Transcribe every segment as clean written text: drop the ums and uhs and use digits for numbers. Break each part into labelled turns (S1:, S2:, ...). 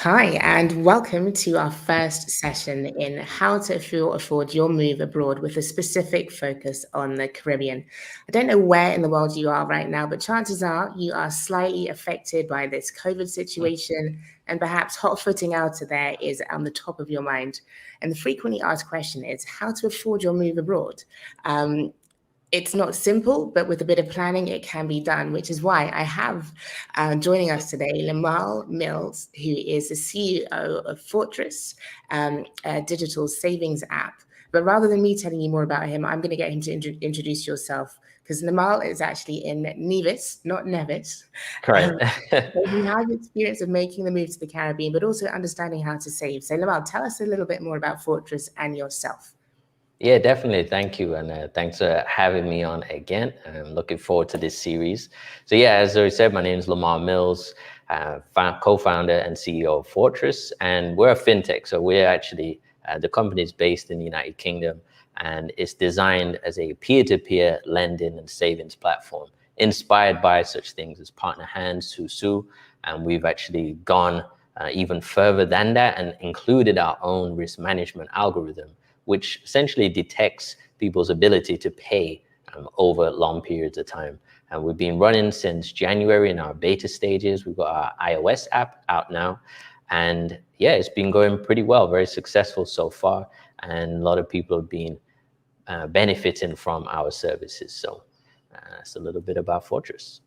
S1: Hi, and welcome to our first session in how to afford your move abroad with a specific focus on the Caribbean. I don't know where in the world you are right now, but chances are you are slightly affected by this COVID situation, and perhaps hot footing out of there is on the top of your mind. And the frequently asked question is how to afford your move abroad. It's not simple, but with a bit of planning, it can be done, which is why I have joining us today Limahl Mills, who is the CEO of Fortrese, a digital savings app. But rather than me telling you more about him, I'm going to get him to introduce yourself because Limahl is actually in Nevis, not Nevis.
S2: Correct.
S1: But he has experience of making the move to the Caribbean, but also understanding how to save. So Limahl, tell us a little bit more about Fortrese and yourself.
S2: Yeah, definitely. Thank you. And thanks for having me on again. I'm looking forward to this series. So yeah, as Zoe said, my name is Lamar Mills, co-founder and CEO of Fortrese. And we're a fintech. So we're actually, the company is based in the United Kingdom and it's designed as a peer-to-peer lending and savings platform, inspired by such things as Partner Hands, Susu. And we've actually gone even further than that and included our own risk management algorithm, which essentially detects people's ability to pay over long periods of time. And we've been running since January in our beta stages. We've got our iOS app out now. And yeah, it's been going pretty well, very successful so far. And a lot of people have been benefiting from our services. So it's a little bit about Fortrese.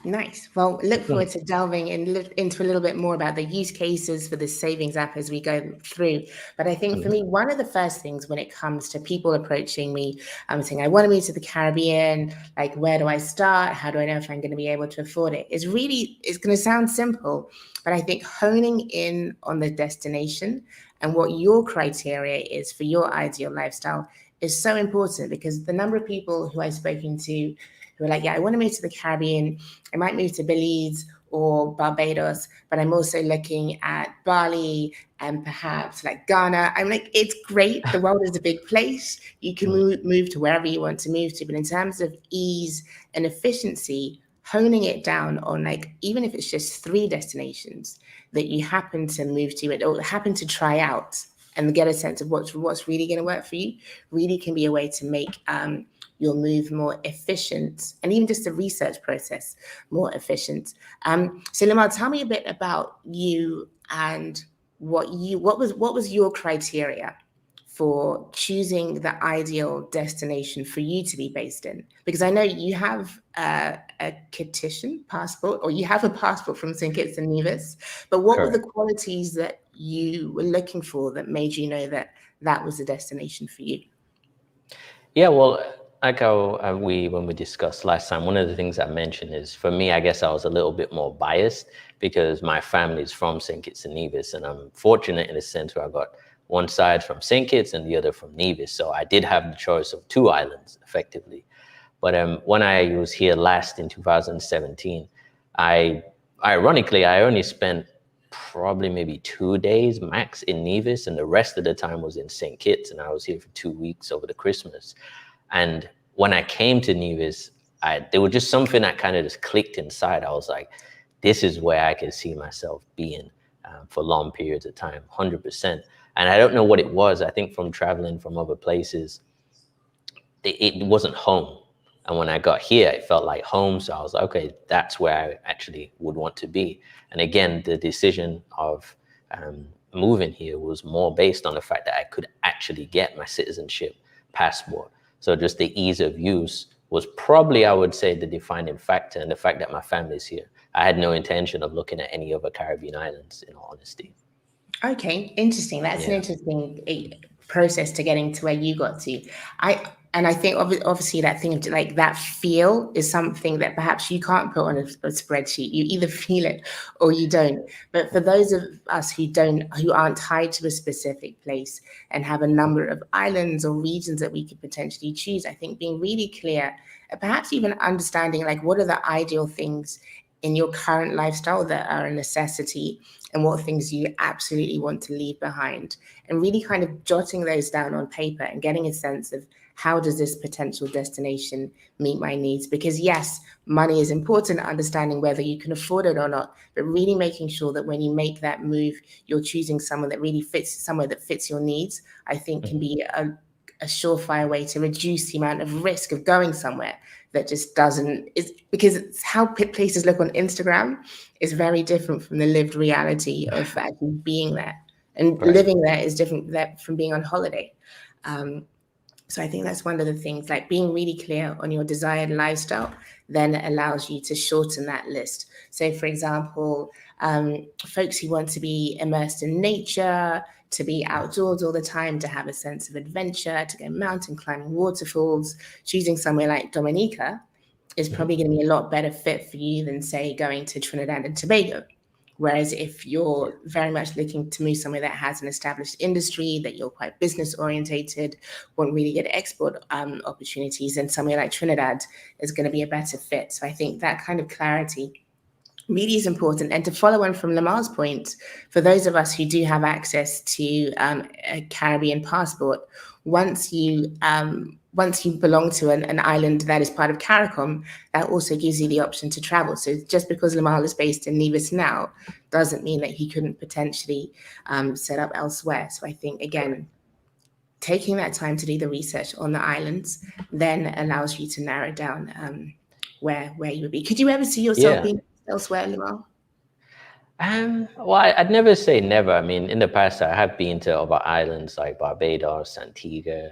S1: Nice. Well, look forward to delving into a little bit more about the use cases for the savings app as we go through. But I think for me, one of the first things when it comes to people approaching me, saying, I want to move to the Caribbean, like, where do I start? How do I know if I'm going to be able to afford it? It's going to sound simple, but I think honing in on the destination and what your criteria is for your ideal lifestyle is so important because the number of people who I've spoken to who are like, yeah, I want to move to the Caribbean. I might move to Belize or Barbados, but I'm also looking at Bali and perhaps like Ghana. I'm like, it's great. The world is a big place. You can move to wherever you want to move to. But in terms of ease and efficiency, honing it down on like, even if it's just 3 destinations that you happen to move to or happen to try out and get a sense of what's really going to work for you, really can be a way to make your move more efficient and even just the research process more efficient. So Limahl, tell me a bit about you and what was your criteria for choosing the ideal destination for you to be based in? Because I know you have a Kittian passport, or you have a passport from St. Kitts and Nevis, but what were the qualities that you were looking for that made you know that that was the destination for you?
S2: Yeah, well, like when we discussed last time, one of the things I mentioned is for me, I guess I was a little bit more biased because my family is from St. Kitts and Nevis, and I'm fortunate in a sense where I got one side from St. Kitts and the other from Nevis. So I did have the choice of 2 islands effectively. But when I was here last in 2017, ironically, I only spent probably maybe 2 days max in Nevis, and the rest of the time was in St. Kitts, and I was here for 2 weeks over the Christmas. And when I came to Nevis, there was just something that kind of just clicked inside. I was like, this is where I can see myself being for long periods of time, 100%. And I don't know what it was. I think from traveling from other places, it wasn't home. And when I got here, it felt like home. So I was like, okay, that's where I actually would want to be. And again, the decision of moving here was more based on the fact that I could actually get my citizenship passport. So just the ease of use was probably, I would say, the defining factor, and the fact that my family's here. I had no intention of looking at any other Caribbean islands, in all honesty.
S1: Okay, interesting. That's an interesting process to getting to where you got to. I think obviously that thing of like that feel is something that perhaps you can't put on a spreadsheet. You either feel it or you don't. But for those of us who aren't tied to a specific place and have a number of islands or regions that we could potentially choose, I think being really clear, perhaps even understanding like what are the ideal things in your current lifestyle that are a necessity and what things you absolutely want to leave behind, and really kind of jotting those down on paper and getting a sense of how does this potential destination meet my needs? Because yes, money is important, understanding whether you can afford it or not, but really making sure that when you make that move, you're choosing someone that really fits, somewhere that fits your needs, I think can be a surefire way to reduce the amount of risk of going somewhere that just doesn't, is because it's how places look on Instagram is very different from the lived reality of actually being there. And living there is different from being on holiday. So I think that's one of the things, like being really clear on your desired lifestyle then allows you to shorten that list. So for example, folks who want to be immersed in nature, to be outdoors all the time, to have a sense of adventure, to go mountain climbing, waterfalls, choosing somewhere like Dominica is probably going to be a lot better fit for you than, say, going to Trinidad and Tobago. Whereas if you're very much looking to move somewhere that has an established industry, that you're quite business orientated, want really good export opportunities, then somewhere like Trinidad is going to be a better fit. So I think that kind of clarity really is important. And to follow on from Lamar's point, for those of us who do have access to a Caribbean passport, once you belong to an island that is part of Caricom, that also gives you the option to travel. So just because Limahl is based in Nevis now, doesn't mean that he couldn't potentially set up elsewhere. So I think, again, taking that time to do the research on the islands then allows you to narrow down where you would be. Could you ever see yourself being elsewhere, Limahl?
S2: Well, I'd never say never. I mean, in the past, I have been to other islands like Barbados, Antigua,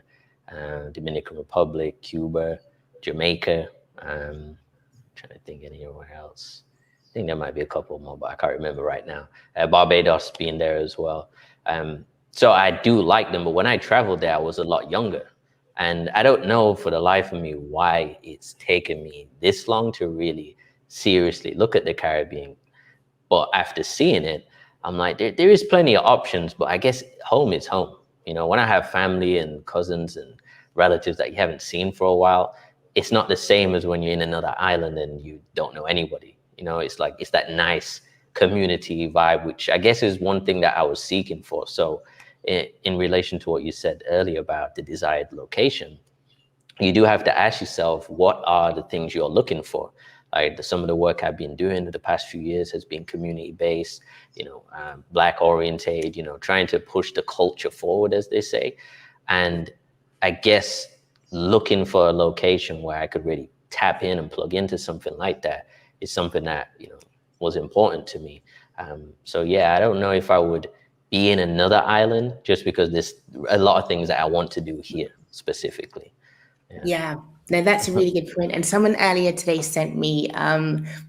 S2: Dominican Republic, Cuba, Jamaica. Trying to think anywhere else. I think there might be a couple more, but I can't remember right now. Barbados being there as well. So I do like them, but when I traveled there, I was a lot younger. And I don't know for the life of me why it's taken me this long to really seriously look at the Caribbean. But after seeing it, I'm like, there is plenty of options, but I guess home is home. You know, when I have family and cousins and relatives that you haven't seen for a while, it's not the same as when you're in another island and you don't know anybody. You know, it's like, it's that nice community vibe, which I guess is one thing that I was seeking for. So in relation to what you said earlier about the desired location, you do have to ask yourself, what are the things you're looking for? Some of the work I've been doing the past few years has been community-based, Black oriented, trying to push the culture forward, as they say. And I guess looking for a location where I could really tap in and plug into something like that is something that, was important to me. So yeah, I don't know if I would be in another island just because there's a lot of things that I want to do here specifically.
S1: Yeah. No, that's a really good point. And someone earlier today sent me,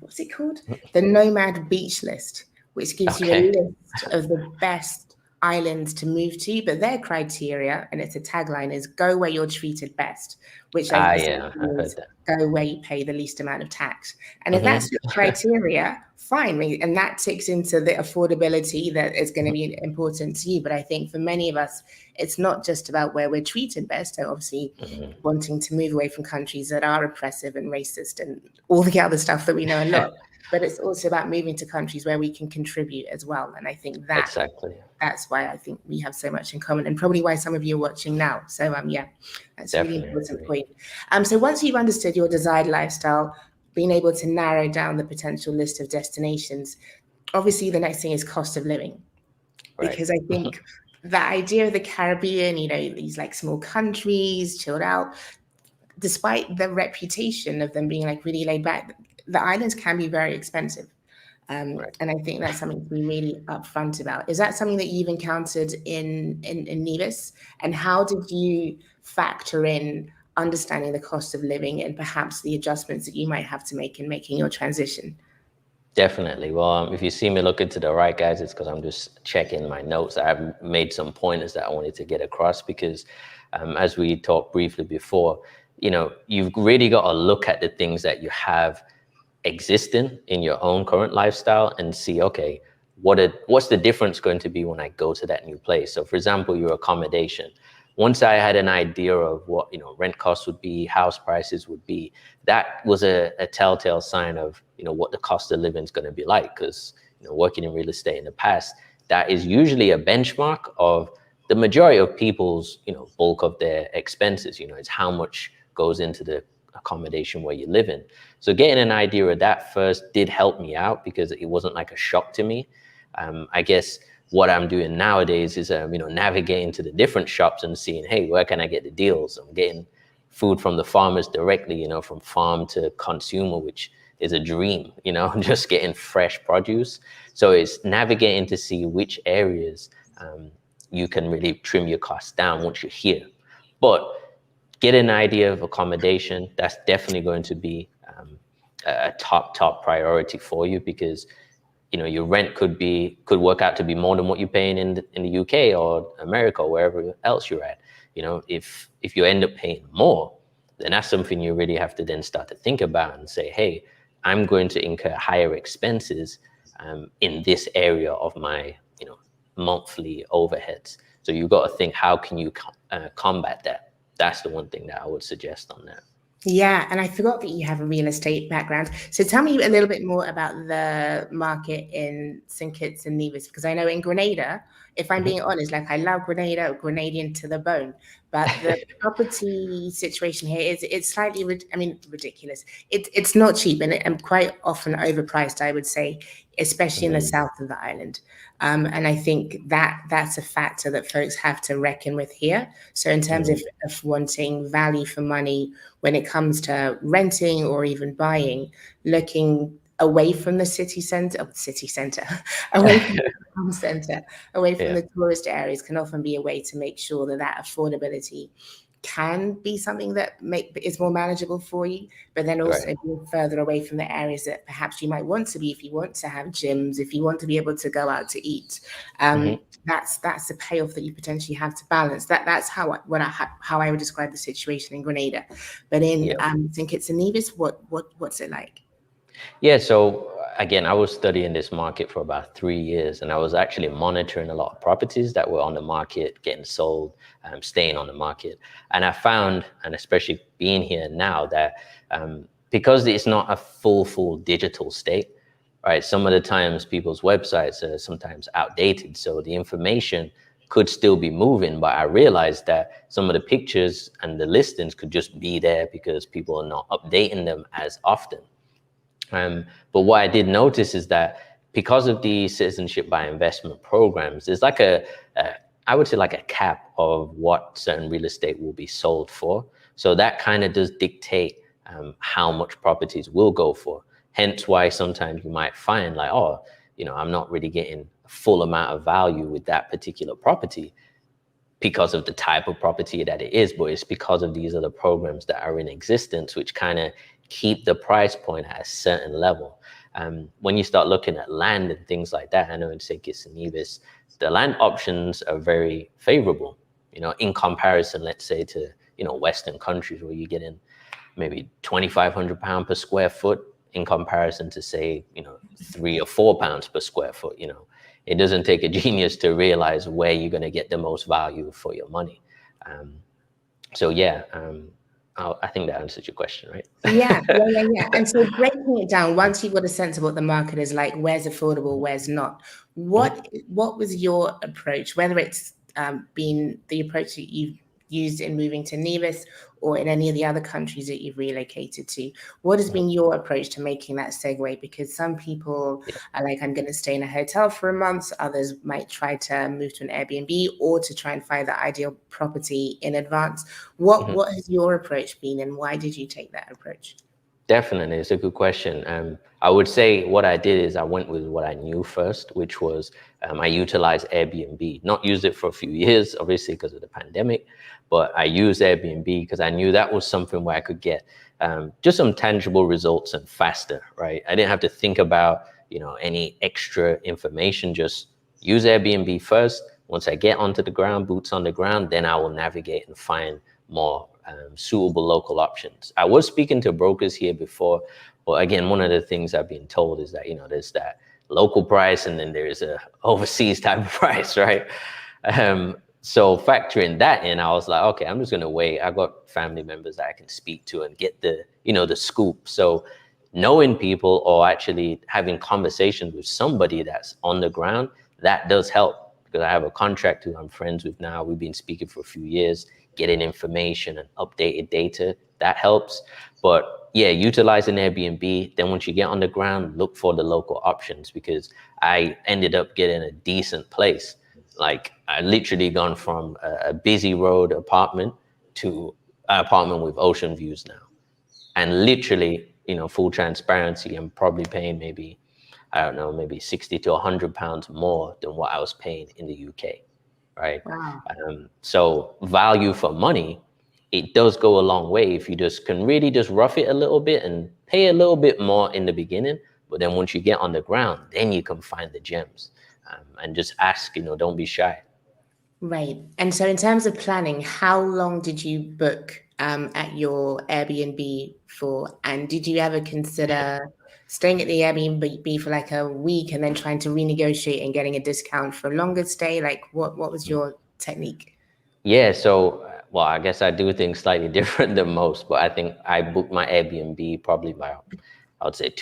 S1: what's it called? The Nomad Beach List, which gives you a list of the best islands to move to, but their criteria, and it's a tagline, is go where you're treated best, which I means go where you pay the least amount of tax. And if that's your criteria, fine. And that ticks into the affordability that is going to be important to you. But I think for many of us, it's not just about where we're treated best. So obviously wanting to move away from countries that are oppressive and racist and all the other stuff that we know a lot. But it's also about moving to countries where we can contribute as well. And I think that's why I think we have so much in common, and probably why some of you are watching now. So that's a really important point. So once you've understood your desired lifestyle, being able to narrow down the potential list of destinations, obviously the next thing is cost of living. Because I think the idea of the Caribbean, these like small countries, chilled out, despite the reputation of them being like really laid back, the islands can be very expensive. And I think that's something to be really upfront about. Is that something that you've encountered in Nevis? And how did you factor in understanding the cost of living and perhaps the adjustments that you might have to make in making your transition?
S2: Definitely. Well, if you see me looking to the right, guys, it's because I'm just checking my notes. I've made some pointers that I wanted to get across because as we talked briefly before, you've really got to look at the things that you have existing in your own current lifestyle and see, okay, what's the difference going to be when I go to that new place? So for example, your accommodation. Once I had an idea of what rent costs would be, house prices would be, that was a telltale sign of what the cost of living is going to be like. Because working in real estate in the past, that is usually a benchmark of the majority of people's, bulk of their expenses, it's how much goes into the accommodation where you live in. So getting an idea of that first did help me out because it wasn't like a shock to me. I guess what I'm doing nowadays is, navigating to the different shops and seeing, hey, where can I get the deals? I'm getting food from the farmers directly, from farm to consumer, which is a dream, just getting fresh produce. So it's navigating to see which areas you can really trim your costs down once you're here. But get an idea of accommodation. That's definitely going to be a top priority for you, because your rent could work out to be more than what you're paying in the UK or America or wherever else you're at. If you end up paying more, then that's something you really have to then start to think about and say, hey, I'm going to incur higher expenses in this area of my monthly overheads. So you've got to think, how can you combat that? That's the one thing that I would suggest on that.
S1: Yeah, and I forgot that you have a real estate background. So tell me a little bit more about the market in St. Kitts and Nevis, because I know in Grenada, if I'm being honest, like I love Grenada, Grenadian to the bone, but the property situation here it's slightly, ridiculous. It's not cheap and quite often overpriced, I would say, especially in the south of the island. And I think that's a factor that folks have to reckon with here. So in terms of wanting value for money when it comes to renting or even buying, looking away from the city center, away from the town center, away from the tourist areas can often be a way to make sure that affordability can be something that is more manageable for you, but then also being further away from the areas that perhaps you might want to be, if you want to have gyms, if you want to be able to go out to eat. That's a payoff that you potentially have to balance. That's how I would describe the situation in Grenada. But in St. Kitts and Nevis, what's it like?
S2: Yeah, so again, I was studying this market for about 3 years, and I was actually monitoring a lot of properties that were on the market, getting sold, staying on the market. And I found, and especially being here now, that because it's not a full digital state, right? Some of the times people's websites are sometimes outdated, so the information could still be moving, but I realized that some of the pictures and the listings could just be there because people are not updating them as often. But what I did notice is that because of the citizenship by investment programs, there's like I would say like a cap of what certain real estate will be sold for. So that kind of does dictate how much properties will go for. Hence why sometimes you might find like, I'm not really getting a full amount of value with that particular property because of the type of property that it is, but it's because of these other programs that are in existence, which kind of keep the price point at a certain level. When you start looking at land and things like that, I know in St. Kitts and Nevis, the land options are very favorable, in comparison, let's say, to, Western countries where you're getting maybe £2,500 per square foot in comparison to, say, £3 or £4 per square foot. It doesn't take a genius to realize where you're going to get the most value for your money. I think that answers your question, right?
S1: Yeah. And so breaking it down, once you've got a sense of what the market is like, where's affordable, where's not, what was your approach, whether it's been the approach that you've used in moving to Nevis or in any of the other countries that you've relocated to? What has been your approach to making that segue? Because some people are like, I'm going to stay in a hotel for a month. Others might try to move to an Airbnb or to try and find the ideal property in advance. What has your approach been, and why did you take that approach?
S2: Definitely, it's a good question. I would say what I did is I went with what I knew first, which was I utilized Airbnb. Not used it for a few years, obviously, because of the pandemic, but I used Airbnb because I knew that was something where I could get just some tangible results and faster, right? I didn't have to think about, any extra information, just use Airbnb first. Once I get onto the ground, boots on the ground, then I will navigate and find more suitable local options. I was speaking to brokers here before, but again, one of the things I've been told is that, there's that local price and then there's a overseas type of price, right? So factoring that in, I was like, okay, I'm just going to wait. I got family members that I can speak to and get the, the scoop. So knowing people or actually having conversations with somebody that's on the ground, that does help. because I have a contractor who I'm friends with now. We've been speaking for a few years, getting information and updated data. That helps. But yeah, utilizing Airbnb. Then once you get on the ground, look for the local options, because I ended up getting a decent place. Like I literally gone from a busy road apartment to an apartment with ocean views now. And literally, full transparency, I'm probably paying maybe, I don't know, maybe 60 to £100 more than what I was paying in the UK, right?
S1: Wow.
S2: So value for money, it does go a long way if you just can really just rough it a little bit and pay a little bit more in the beginning. But then once you get on the ground, then you can find the gems, and just ask, don't be shy.
S1: Right. And so in terms of planning, how long did you book at your Airbnb for? And did you ever consider staying at the Airbnb for like a week and then trying to renegotiate and getting a discount for a longer stay? Like what was your technique?
S2: Yeah, so, well, I guess I do things slightly different than most, but I think I booked my Airbnb probably about, I would say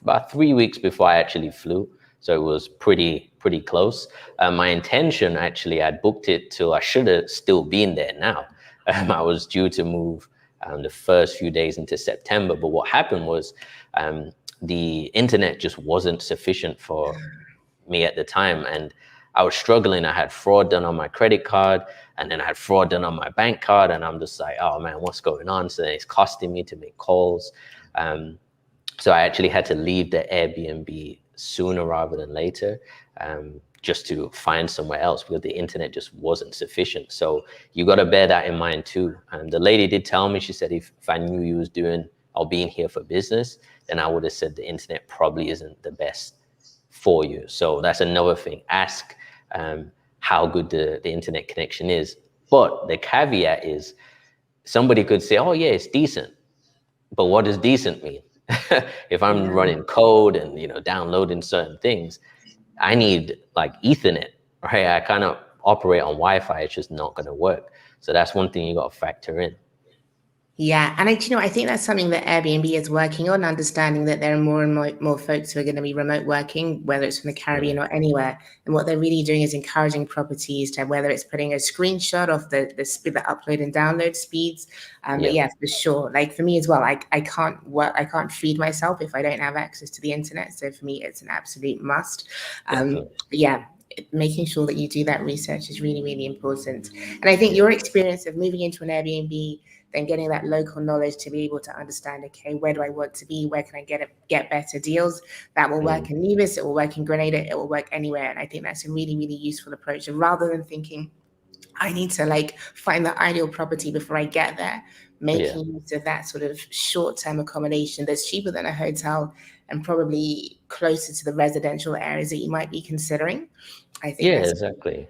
S2: about 3 weeks before I actually flew. So it was pretty close. My intention, actually, I'd booked it till I should have still been there now. I was due to move the first few days into September, but what happened was the internet just wasn't sufficient for me at the time, and I was struggling. I had fraud done on my credit card, and then I had fraud done on my bank card, and I'm just like, oh man, what's going on? So it's costing me to make calls. So I actually had to leave the Airbnb sooner rather than later, just to find somewhere else, because the internet just wasn't sufficient. So you got to bear that in mind too. And the lady did tell me, she said, if I knew you was doing or being here for business, then I would have said the internet probably isn't the best for you. So that's another thing. Ask how good the internet connection is. But the caveat is, somebody could say, oh yeah, it's decent. But what does decent mean? If I'm running code and downloading certain things, I need like Ethernet, right? I kind of operate on Wi-Fi. It's just not going to work. So that's one thing you got to factor in.
S1: Yeah, and I think that's something that Airbnb is working on, understanding that there are more and more folks who are going to be remote working, whether it's from the Caribbean or anywhere. And what they're really doing is encouraging properties to, whether it's putting a screenshot of the upload and download speeds. But yeah, for sure. Like for me as well, I can't feed myself if I don't have access to the internet. So for me, it's an absolute must. Yeah. Making sure that you do that research is really, really important. And I think your experience of moving into an Airbnb, then getting that local knowledge to be able to understand, okay, where do I want to be? Where can I get better deals? That will work in Nevis, it will work in Grenada, it will work anywhere. And I think that's a really, really useful approach. And rather than thinking, I need to like find the ideal property before I get there, making use of that sort of short-term accommodation that's cheaper than a hotel and probably closer to the residential areas that you might be considering. I think that's
S2: exactly.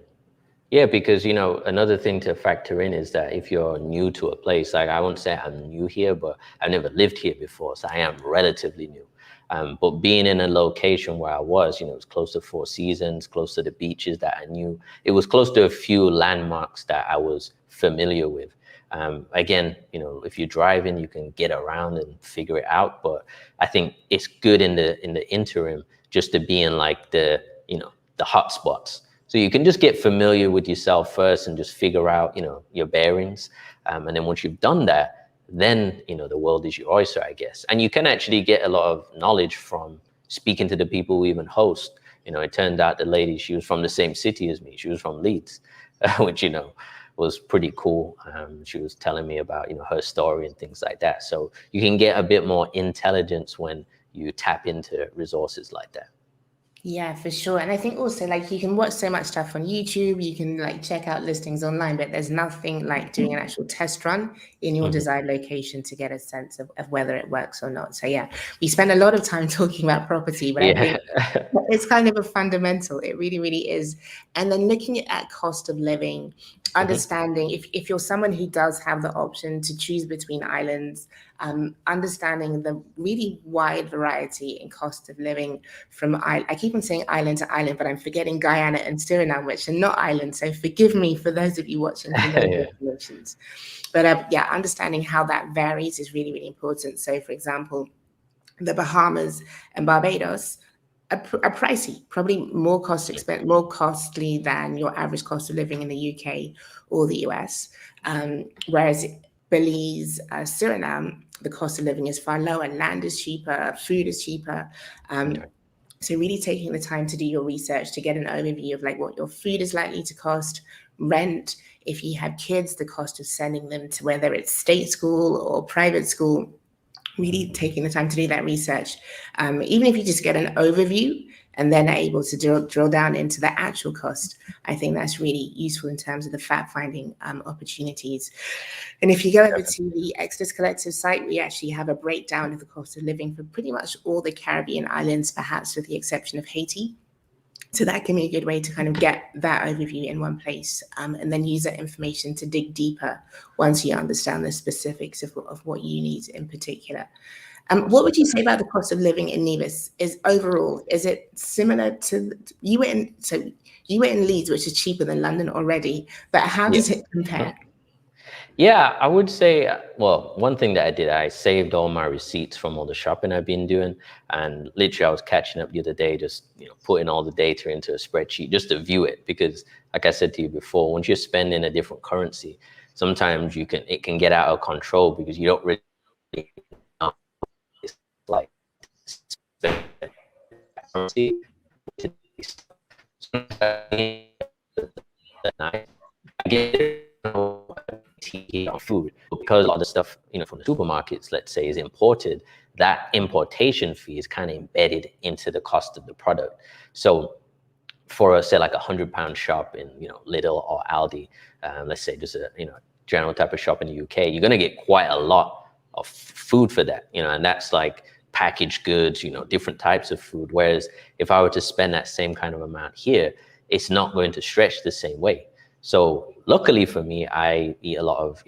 S2: Yeah, because another thing to factor in is that if you're new to a place, like I won't say I'm new here, but I've never lived here before, so I am relatively new. But being in a location where I was, it was close to Four Seasons, close to the beaches that I knew. It was close to a few landmarks that I was familiar with. Again, if you're driving, you can get around and figure it out. But I think it's good in the interim just to be in like the hot spots. So you can just get familiar with yourself first and just figure out, your bearings. And then once you've done that, then, the world is your oyster, I guess. And you can actually get a lot of knowledge from speaking to the people who even host. It turned out the lady, she was from the same city as me. She was from Leeds, which, was pretty cool. She was telling me about, her story and things like that. So you can get a bit more intelligence when you tap into resources like that.
S1: Yeah, for sure. And I think also like you can watch so much stuff on YouTube, you can like check out listings online, but there's nothing like doing an actual test run in your desired location to get a sense of whether it works or not. So yeah, we spend a lot of time talking about property, but I think it's kind of a fundamental. It really, really is. And then looking at cost of living, understanding if you're someone who does have the option to choose between islands, understanding the really wide variety in cost of living from, I keep on saying island to island, but I'm forgetting Guyana and Suriname, which are not islands. So forgive me for those of you watching from those destinations. But yeah, understanding how that varies is really, really important. So for example, the Bahamas and Barbados pricey, probably more more costly than your average cost of living in the UK or the US. Whereas Belize, Suriname, the cost of living is far lower. Land is cheaper, food is cheaper. So really taking the time to do your research to get an overview of like what your food is likely to cost, rent, if you have kids, the cost of sending them to whether it's state school or private school, really taking the time to do that research. Even if you just get an overview and then are able to drill down into the actual cost, I think that's really useful in terms of the fact-finding opportunities. And if you go over to the Exodus Collective site, we actually have a breakdown of the cost of living for pretty much all the Caribbean islands, perhaps with the exception of Haiti. So that can be a good way to kind of get that overview in one place, and then use that information to dig deeper once you understand the specifics of what you need in particular. What would you say about the cost of living in Nevis? Is it similar to you were in Leeds, which is cheaper than London already, but how does it compare?
S2: Yeah, I would say, well, one thing that I did, I saved all my receipts from all the shopping I've been doing. And literally I was catching up the other day, just putting all the data into a spreadsheet just to view it. Because like I said to you before, once you're spending a different currency, sometimes it can get out of control because you don't really know. It's like currency. I get on food, but because a lot of the stuff from the supermarkets, let's say, is imported, that importation fee is kind of embedded into the cost of the product. So for say like £100 shop in Lidl or Aldi, let's say just a general type of shop in the UK, you're going to get quite a lot of food for that, and that's like packaged goods, different types of food. Whereas if I were to spend that same kind of amount here, it's not going to stretch the same way. So luckily for me, I eat a lot of,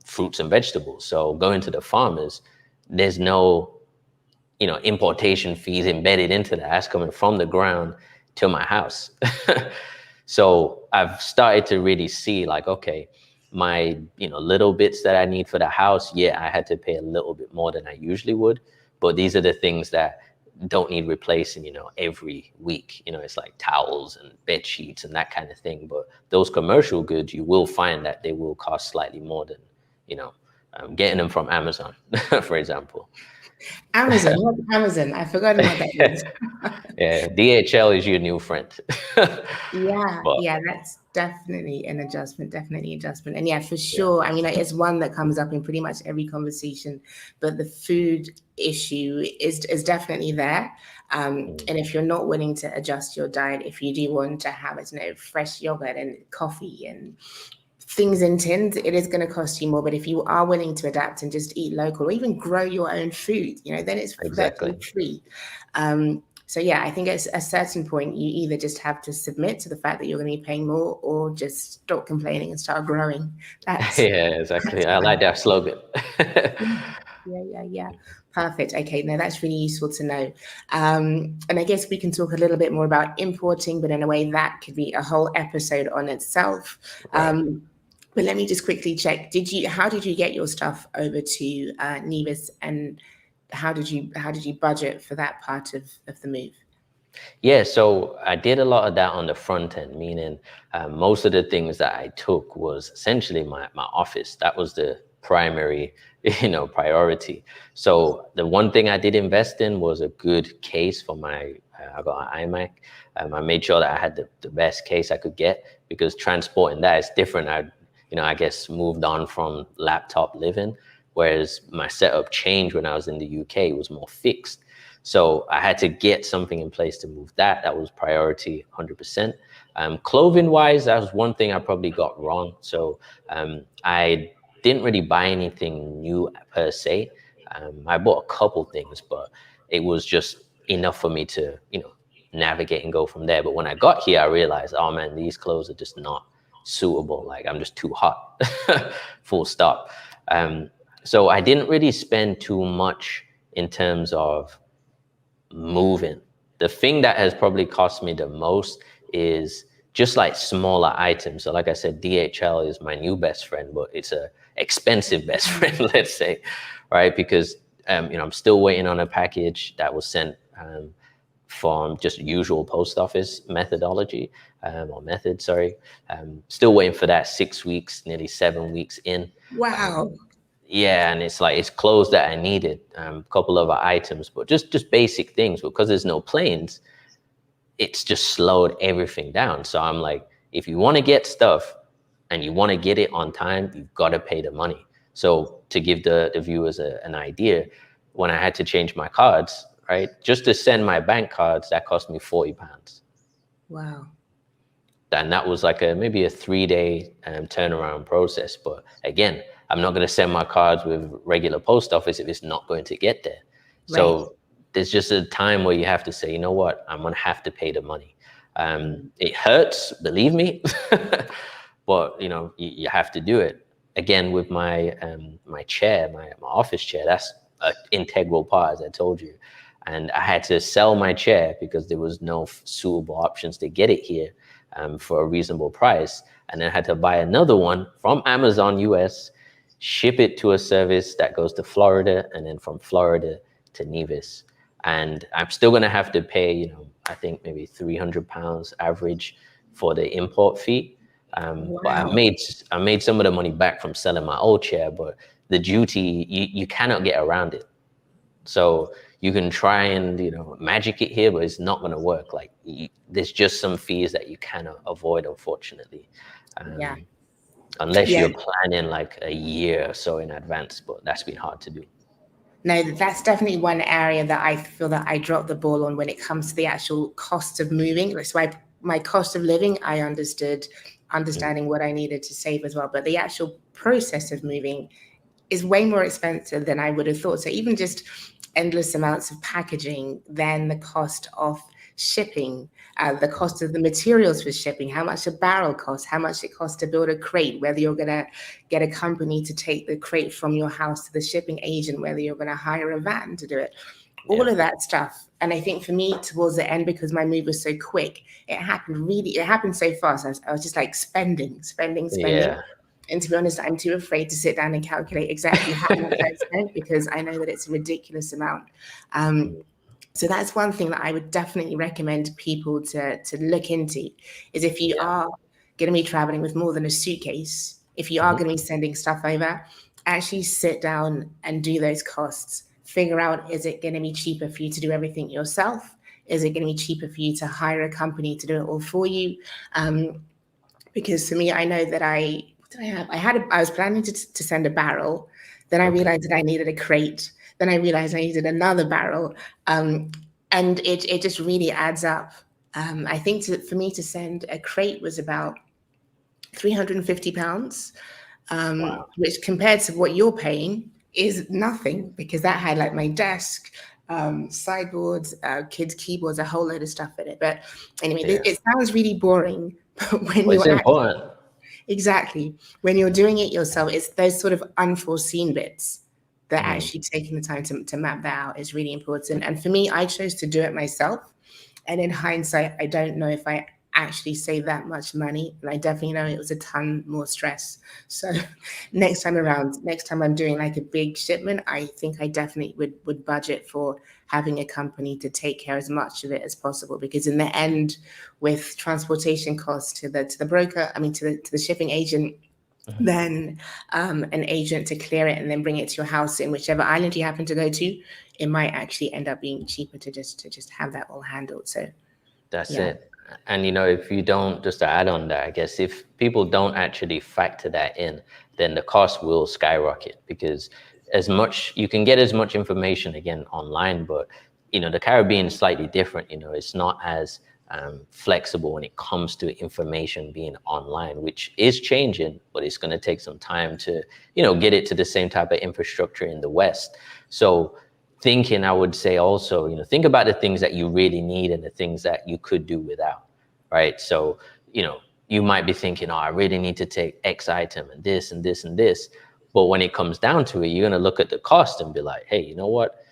S2: fruits and vegetables. So going to the farmers, there's no, importation fees embedded into that. That's coming from the ground to my house. So I've started to really see like, okay, my, little bits that I need for the house, yeah, I had to pay a little bit more than I usually would. But these are the things that don't need replacing, every week. It's like towels and bed sheets and that kind of thing. But those commercial goods, you will find that they will cost slightly more than, getting them from Amazon, for example.
S1: Amazon, what's Amazon? I've forgotten what that is.
S2: Yeah, DHL is your new friend.
S1: Yeah, that's definitely an adjustment, And yeah, for sure. I mean, it's one that comes up in pretty much every conversation, but the food issue is definitely there. And if you're not willing to adjust your diet, if you do want to have fresh yogurt and coffee and things in tins, it is going to cost you more. But if you are willing to adapt and just eat local or even grow your own food, then it's exactly free. So yeah, I think at a certain point, you either just have to submit to the fact that you're going to be paying more or just stop complaining and start growing.
S2: Yeah, exactly. I like that slogan.
S1: Yeah. Perfect. Okay, now that's really useful to know. And I guess we can talk a little bit more about importing, but in a way that could be a whole episode on itself. Right. But let me just quickly check. How did you get your stuff over to Nevis, and how did you budget for that part of the move?
S2: Yeah, so I did a lot of that on the front end, meaning most of the things that I took was essentially my office. That was the primary, priority. So the one thing I did invest in was a good case for I got an iMac. I made sure that I had the best case I could get, because transporting that is different. I guess moved on from laptop living, whereas my setup changed when I was in the UK. It was more fixed. So I had to get something in place to move that. That was priority 100%. Clothing wise, that was one thing I probably got wrong. So I didn't really buy anything new per se. I bought a couple things, but it was just enough for me to, navigate and go from there. But when I got here, I realized, oh man, these clothes are just not suitable. Like I'm just too hot, full stop. So I didn't really spend too much in terms of moving. The thing that has probably cost me the most is just like smaller items. So like I said, DHL is my new best friend, but it's a expensive best friend, let's say, right? Because I'm still waiting on a package that was sent from just usual post office methodology or method, sorry. Still waiting for that 6 weeks, nearly 7 weeks in.
S1: Wow.
S2: Yeah, and it's like, it's clothes that I needed, a couple other items, but just basic things. Because there's no planes, it's just slowed everything down. So I'm like, if you want to get stuff and you want to get it on time, you've got to pay the money. So to give the viewers an idea, when I had to change my cards, right, just to send my bank cards, that cost me £40.
S1: Wow.
S2: And that was like maybe a 3-day turnaround process. But again, I'm not going to send my cards with regular post office if it's not going to get there. Right. So there's just a time where you have to say, you know what, I'm going to have to pay the money. It hurts, believe me, but you know, you have to do it. Again, with my my chair, my office chair, that's an integral part, as I told you. And I had to sell my chair because there was no suitable options to get it here for a reasonable price. And then I had to buy another one from Amazon US, ship it to a service that goes to Florida, and then from Florida to Nevis. And I'm still going to have to pay, you know, I think maybe £300 average for the import fee.
S1: Wow.
S2: But I made some of the money back from selling my old chair, but the duty, you cannot get around it. So you can try and, you know, magic it here, but it's not going to work. Like there's just some fees that you cannot avoid, unfortunately. Unless you're planning like a year or so in advance, but that's been hard to do.
S1: No, that's definitely one area that I feel that I dropped the ball on when it comes to the actual cost of moving. That's why my cost of living, I understanding what I needed to save as well. But the actual process of moving is way more expensive than I would have thought. So even just endless amounts of packaging, then the cost of shipping, the cost of the materials for shipping, how much a barrel costs, how much it costs to build a crate, whether you're going to get a company to take the crate from your house to the shipping agent, whether you're going to hire a van to do it, all of that stuff. And I think for me, towards the end, because my move was so quick, it happened so fast. I was just like spending. Yeah. And to be honest, I'm too afraid to sit down and calculate exactly how much I spent, because I know that it's a ridiculous amount. So that's one thing that I would definitely recommend people to look into, is if you are going to be traveling with more than a suitcase, if you are going to be sending stuff over, actually sit down and do those costs. Figure out, is it going to be cheaper for you to do everything yourself? Is it going to be cheaper for you to hire a company to do it all for you? Because for me, I know that I was planning to send a barrel. Then I realized that I needed a crate. Then I realized I needed another barrel. And it just really adds up. I think for me to send a crate was about £350, which compared to what you're paying is nothing, because that had like my desk, sideboards, kids' keyboards, a whole load of stuff in it. But anyway, it sounds really boring. But when
S2: it's important.
S1: Exactly. When you're doing it yourself, it's those sort of unforeseen bits that actually taking the time to map that out is really important. And for me, I chose to do it myself. And in hindsight, I don't know if I actually saved that much money. And I definitely know it was a ton more stress. So next time I'm doing like a big shipment, I think I definitely would budget for having a company to take care as much of it as possible, because in the end, with transportation costs to the broker, to the shipping agent, then an agent to clear it and then bring it to your house in whichever island you happen to go to, it might actually end up being cheaper to just have that all handled. So
S2: that's it. And you know, if you don't, just to add on that, I guess if people don't actually factor that in, then the cost will skyrocket, because you can get as much information again online, but you know, the Caribbean is slightly different. You know, it's not as flexible when it comes to information being online, which is changing, but it's going to take some time to, you know, get it to the same type of infrastructure in the West. So I would say also, you know, think about the things that you really need and the things that you could do without, right? So, you know, you might be thinking, oh, I really need to take X item and this and this and this. But when it comes down to it, you're going to look at the cost and be like, hey, you know what?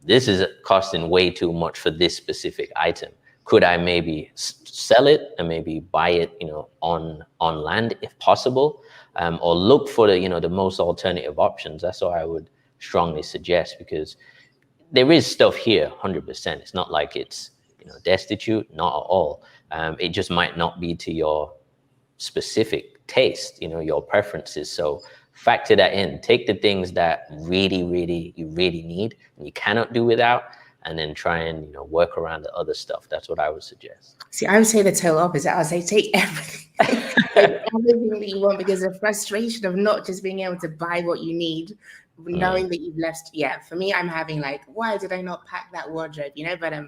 S2: This is costing way too much for this specific item. Could I maybe sell it and maybe buy it, you know, on land if possible, or look for the, you know, the most alternative options? That's what I would strongly suggest, because there is stuff here 100%. It's not like it's destitute? Not at all. It just might not be to your specific taste, your preferences. So factor that in. Take the things that you really need and you cannot do without, and then try and work around the other stuff. That's what I would suggest.
S1: See, I would say the total opposite. I would say take everything, take everything that you want, because the frustration of not just being able to buy what you need, knowing that you've left. Yeah, for me, I'm having like, why did I not pack that wardrobe? But I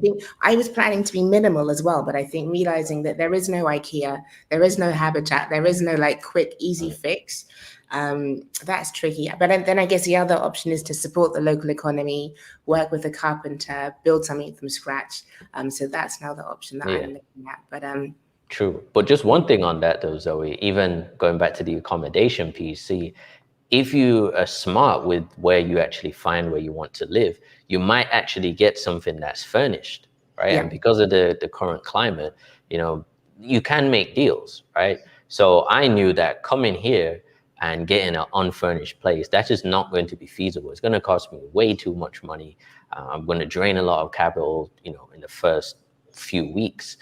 S1: think I was planning to be minimal as well, but I think realizing that there is no IKEA, there is no Habitat, there is no like quick, easy fix. That's tricky. But then I guess the other option is to support the local economy, work with a carpenter, build something from scratch. So that's now the option that I'm looking at. But
S2: true. But just one thing on that though, Zoe, even going back to the accommodation piece, see, if you are smart with where you actually find where you want to live, you might actually get something that's furnished, right?
S1: Yeah.
S2: And because of the current climate, you can make deals, right? So I knew that coming here and getting an unfurnished place, that's just not going to be feasible. It's going to cost me way too much money. I'm going to drain a lot of capital, in the first few weeks,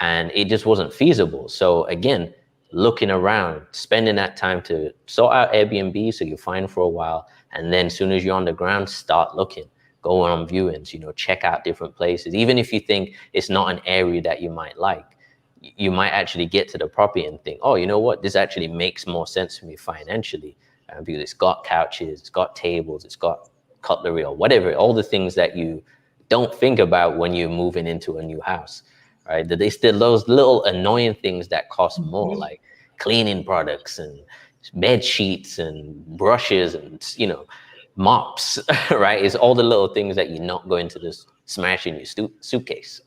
S2: and it just wasn't feasible. So again, looking around, spending that time to sort out Airbnb so you find for a while, and then as soon as you're on the ground, start looking, go on viewings, check out different places. Even if you think it's not an area that you might like, you might actually get to the property and think, oh, you know what, this actually makes more sense for me financially, because it's got couches, it's got tables, it's got cutlery or whatever, all the things that you don't think about when you're moving into a new house. Right, there's still those little annoying things that cost more, like cleaning products and bed sheets and brushes and mops. Right, it's all the little things that you're not going to just smash in your suitcase.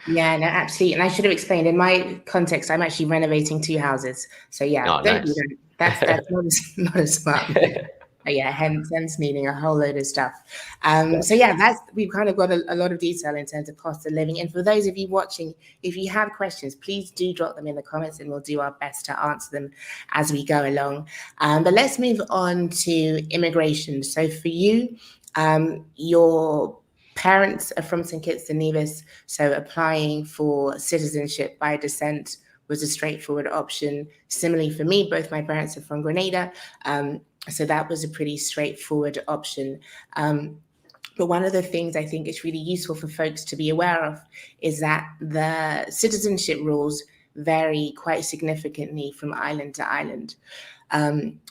S1: Yeah, no, absolutely. And I should have explained, in my context, I'm actually renovating 2 houses. So yeah, don't do that. That's not as smart. Yeah, hence needing a whole load of stuff. So yeah, we've kind of got a lot of detail in terms of cost of living. And for those of you watching, if you have questions, please do drop them in the comments and we'll do our best to answer them as we go along. But let's move on to immigration. So for you, your parents are from St. Kitts and Nevis, so applying for citizenship by descent was a straightforward option. Similarly for me, both my parents are from Grenada, so that was a pretty straightforward option. But one of the things I think is really useful for folks to be aware of is that the citizenship rules vary quite significantly from island to island.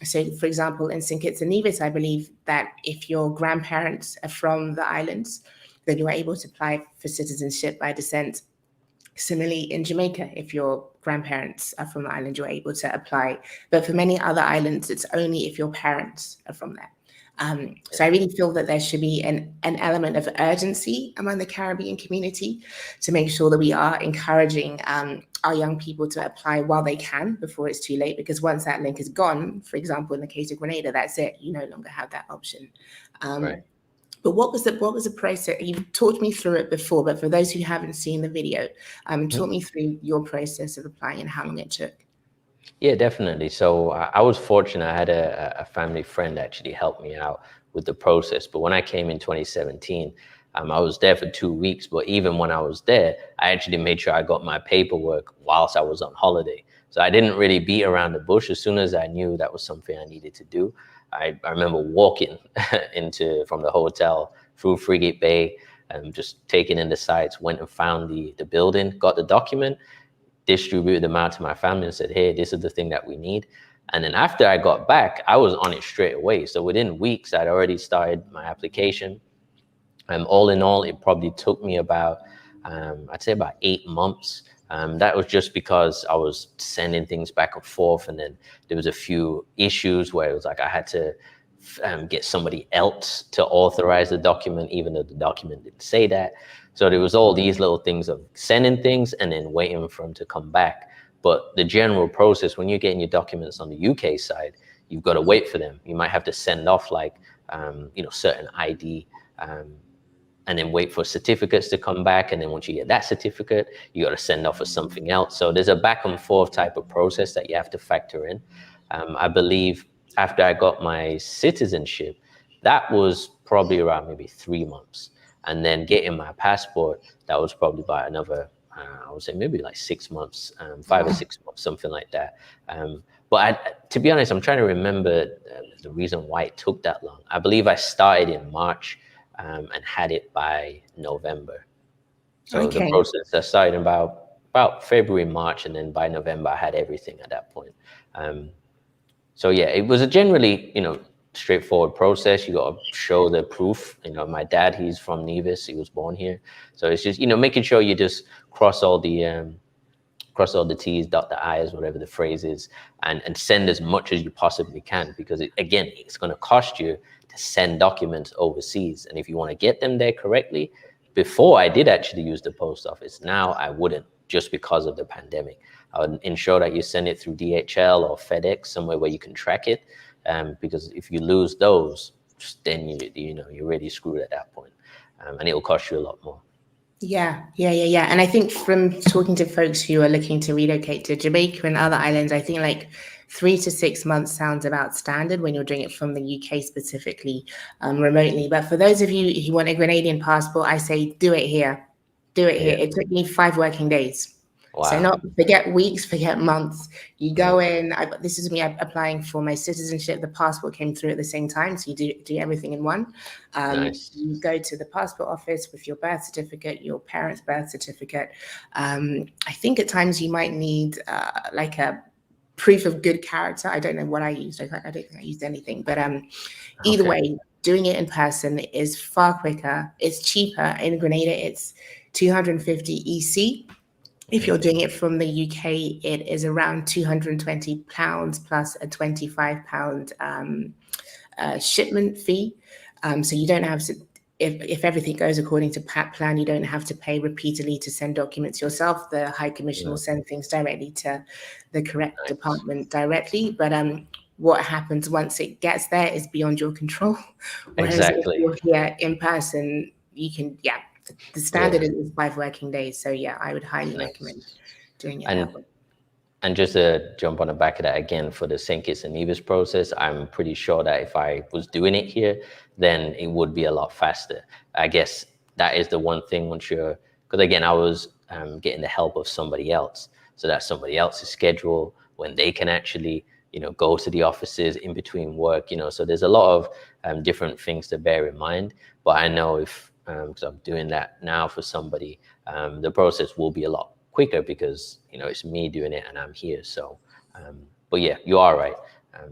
S1: So, for example, in St. Kitts and Nevis, I believe that if your grandparents are from the islands, then you are able to apply for citizenship by descent. Similarly, in Jamaica, if your grandparents are from the island, you're able to apply. But for many other islands, it's only if your parents are from there. So I really feel that there should be an element of urgency among the Caribbean community to make sure that we are encouraging our young people to apply while they can before it's too late, because once that link is gone, for example, in the case of Grenada, that's it. You no longer have that option.
S2: Right.
S1: But what was the process? You've talked me through it before, but for those who haven't seen the video, talk me through your process of applying and how long it took.
S2: Yeah, definitely. So I was fortunate. I had a family friend actually help me out with the process. But when I came in 2017, I was there for 2 weeks. But even when I was there, I actually made sure I got my paperwork whilst I was on holiday. So I didn't really beat around the bush. As soon as I knew that was something I needed to do, I remember walking from the hotel through Frigate Bay and just taking in the sights, went and found the building, got the document, distributed them out to my family and said, hey, this is the thing that we need. And then after I got back, I was on it straight away. So within weeks, I'd already started my application. All in all, it probably took me about, I'd say about 8 months. That was just because I was sending things back and forth. And then there was a few issues where it was like I had to get somebody else to authorize the document, even though the document didn't say that. So there was all these little things of sending things and then waiting for them to come back. But the general process, when you're getting your documents on the UK side, you've got to wait for them. You might have to send off like, certain ID, and then wait for certificates to come back. And then once you get that certificate, you got to send off for something else. So there's a back and forth type of process that you have to factor in. I believe after I got my citizenship, that was probably around maybe 3 months. And then getting my passport, that was probably about another, I would say maybe like 6 months, 5 or 6 months, something like that. But to be honest, I'm trying to remember the reason why it took that long. I believe I started in March and had it by November. So the process, I started in about February, March, and then by November I had everything at that point. So yeah, it was a generally, straightforward process. You got to show the proof. My dad, he's from Nevis. He was born here. So it's just, making sure you just cross all the T's, dot the I's, whatever the phrase is, and send as much as you possibly can, because it's going to cost you to send documents overseas. And if you want to get them there correctly, before I did actually use the post office. Now I wouldn't, just because of the pandemic. I would ensure that you send it through DHL or FedEx, somewhere where you can track it. Because if you lose those, then you're really screwed at that point, and it will cost you a lot more.
S1: Yeah. And I think from talking to folks who are looking to relocate to Jamaica and other islands, I think like 3 to 6 months sounds about standard when you're doing it from the UK specifically, remotely. But for those of you who want a Grenadian passport, I say do it here. It took me 5 working days. Wow. So not forget weeks, forget months. You go in. This is me applying for my citizenship. The passport came through at the same time, so you do everything in one.
S2: Nice.
S1: You go to the passport office with your birth certificate, your parents' birth certificate. I think at times you might need like a proof of good character. I don't know what I used. I don't think I used anything, but either way, doing it in person is far quicker. It's cheaper. In Grenada, it's 250 EC. If you're doing it from the UK, it is around £220 plus a £25 shipment fee. So you don't have to, if everything goes according to plan, you don't have to pay repeatedly to send documents yourself. The High Commission will send things directly to the correct department directly. But what happens once it gets there is beyond your control. Whereas if you're here in person, you can, the standard is 5 working days. So I would highly recommend doing it that way.
S2: And just to jump on the back of that again, for the St. Kitts and Nevis process, I'm pretty sure that if I was doing it here, then it would be a lot faster. I guess that is the one thing because again, I was getting the help of somebody else. So that's somebody else's schedule when they can actually, go to the offices in between work, so there's a lot of different things to bear in mind. But I know because I'm doing that now for somebody, the process will be a lot quicker because, it's me doing it and I'm here. So, but yeah, you are right.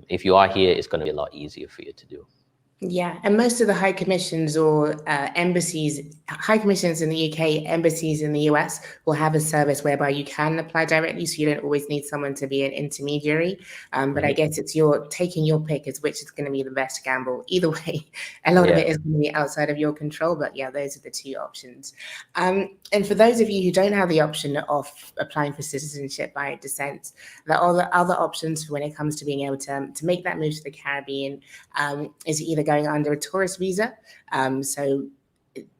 S2: If you are here, it's going to be a lot easier for you to do.
S1: Yeah, and most of the high commissions or embassies, high commissions in the UK, embassies in the US will have a service whereby you can apply directly, so you don't always need someone to be an intermediary. But I guess it's taking your pick as which is going to be the best gamble. Either way, a lot of it is going to be outside of your control, but those are the 2 options. And for those of you who don't have the option of applying for citizenship by descent, there are other options when it comes to being able to make that move to the Caribbean is either going under a tourist visa. So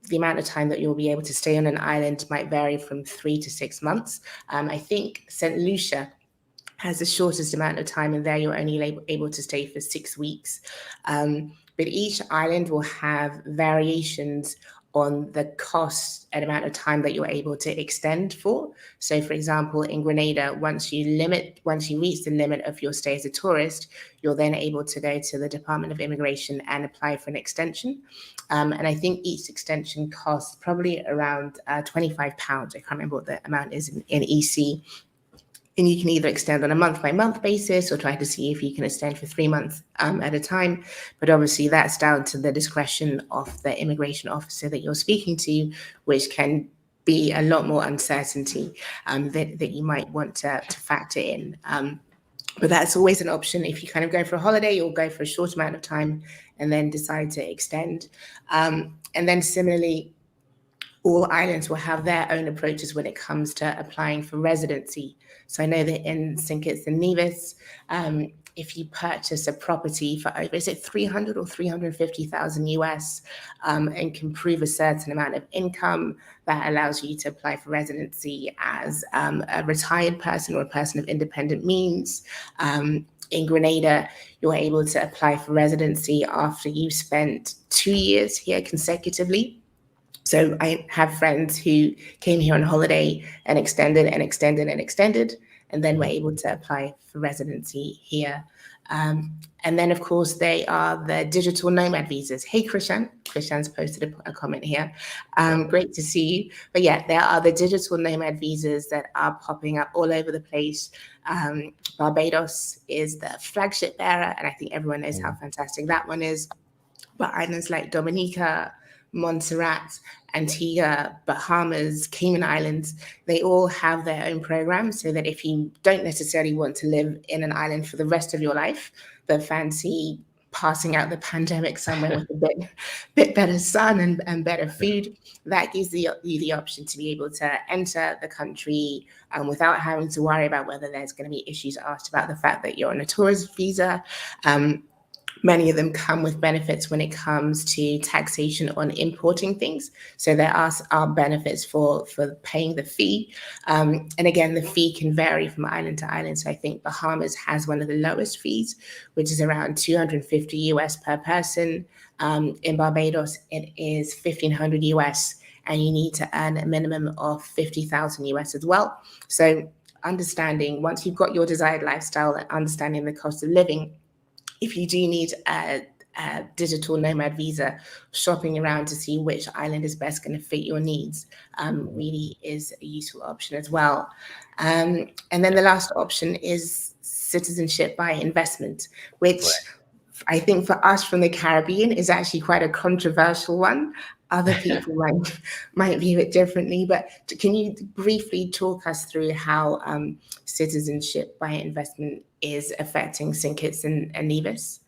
S1: the amount of time that you'll be able to stay on an island might vary from 3 to 6 months. I think St. Lucia has the shortest amount of time, and there you're only able to stay for 6 weeks. But each island will have variations on the cost and amount of time that you're able to extend for. So for example, in Grenada, once you reach the limit of your stay as a tourist, you're then able to go to the Department of Immigration and apply for an extension. And I think each extension costs probably around £25. I can't remember what the amount is in EC. And you can either extend on a month-by-month basis or try to see if you can extend for 3 months at a time. But obviously, that's down to the discretion of the immigration officer that you're speaking to, which can be a lot more uncertainty that you might want to factor in. But that's always an option if you kind of go for a holiday or go for a short amount of time and then decide to extend. And then similarly, all islands will have their own approaches when it comes to applying for residency. So I know that in St. Kitts and Nevis, if you purchase a property for over, is it 300 or 350,000 US, and can prove a certain amount of income, that allows you to apply for residency as a retired person or a person of independent means. In Grenada, you're able to apply for residency after you've spent 2 years here consecutively. So I have friends who came here on holiday and extended and extended and extended, and then were able to apply for residency here. And then, of course, they are the digital nomad visas. Hey, Krishan. Krishan's posted a comment here. Great to see you. But yeah, there are the digital nomad visas that are popping up all over the place. Barbados is the flagship bearer, and I think everyone knows how fantastic that one is. But islands like Dominica, Montserrat, Antigua, Bahamas, Cayman Islands, they all have their own programs, so that if you don't necessarily want to live in an island for the rest of your life, but fancy passing out the pandemic somewhere with a bit better sun and better food, that gives you the option to be able to enter the country without having to worry about whether there's going to be issues asked about the fact that you're on a tourist visa. Many of them come with benefits when it comes to taxation on importing things. So there are benefits for paying the fee. And again, the fee can vary from island to island. So I think Bahamas has one of the lowest fees, which is around 250 US per person. In Barbados, it is 1,500 US, and you need to earn a minimum of 50,000 US as well. So understanding, once you've got your desired lifestyle and understanding the cost of living, if you do need a digital nomad visa, shopping around to see which island is best going to fit your needs really is a useful option as well. And then the last option is citizenship by investment, which I think for us from the Caribbean is actually quite a controversial one. Other people might view it differently, but can you briefly talk us through how citizenship by investment is affecting St. Kitts and Nevis?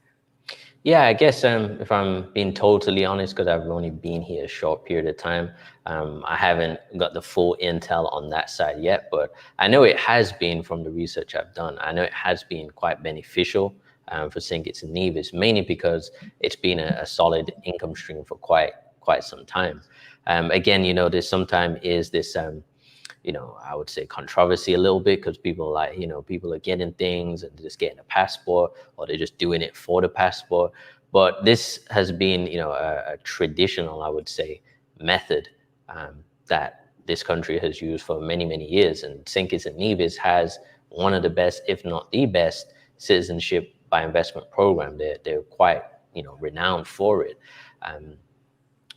S2: Yeah, I guess if I'm being totally honest, because I've only been here a short period of time, I haven't got the full intel on that side yet, but I know it has been, from the research I've done, I know it has been quite beneficial for St. Kitts and Nevis, mainly because it's been a solid income stream for quite some time. Again, there sometimes is this, I would say controversy a little bit, because people are like, people are getting things and just getting a passport, or they're just doing it for the passport. But this has been, a traditional, I would say, method that this country has used for many, many years. And St. Kitts and Nevis has one of the best, if not the best, citizenship by investment program. They're quite, renowned for it.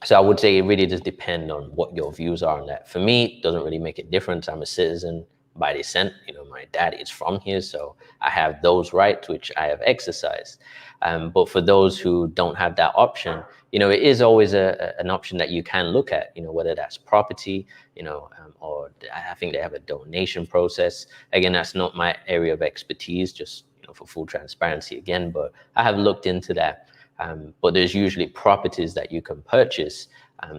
S2: So I would say it really does depend on what your views are on that. For me, it doesn't really make a difference. I'm a citizen by descent. My dad is from here, so I have those rights, which I have exercised. But for those who don't have that option, it is always an option that you can look at, whether that's property, or I think they have a donation process. Again, that's not my area of expertise, just, for full transparency again, but I have looked into that. But there's usually properties that you can purchase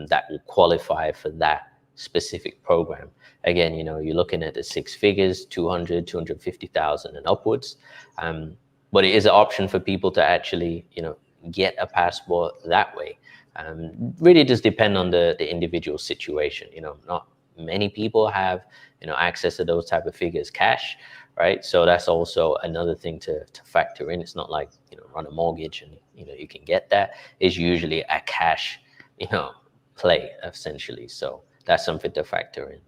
S2: that will qualify for that specific program. Again, you're looking at the six figures, 200, 250,000 and upwards. But it is an option for people to actually, get a passport that way. Really just depend on the individual situation. Not many people have, access to those type of figures cash, right? So that's also another thing to factor in. It's not like, run a mortgage and, you can get that. It's usually a cash, play essentially. So that's something to factor in.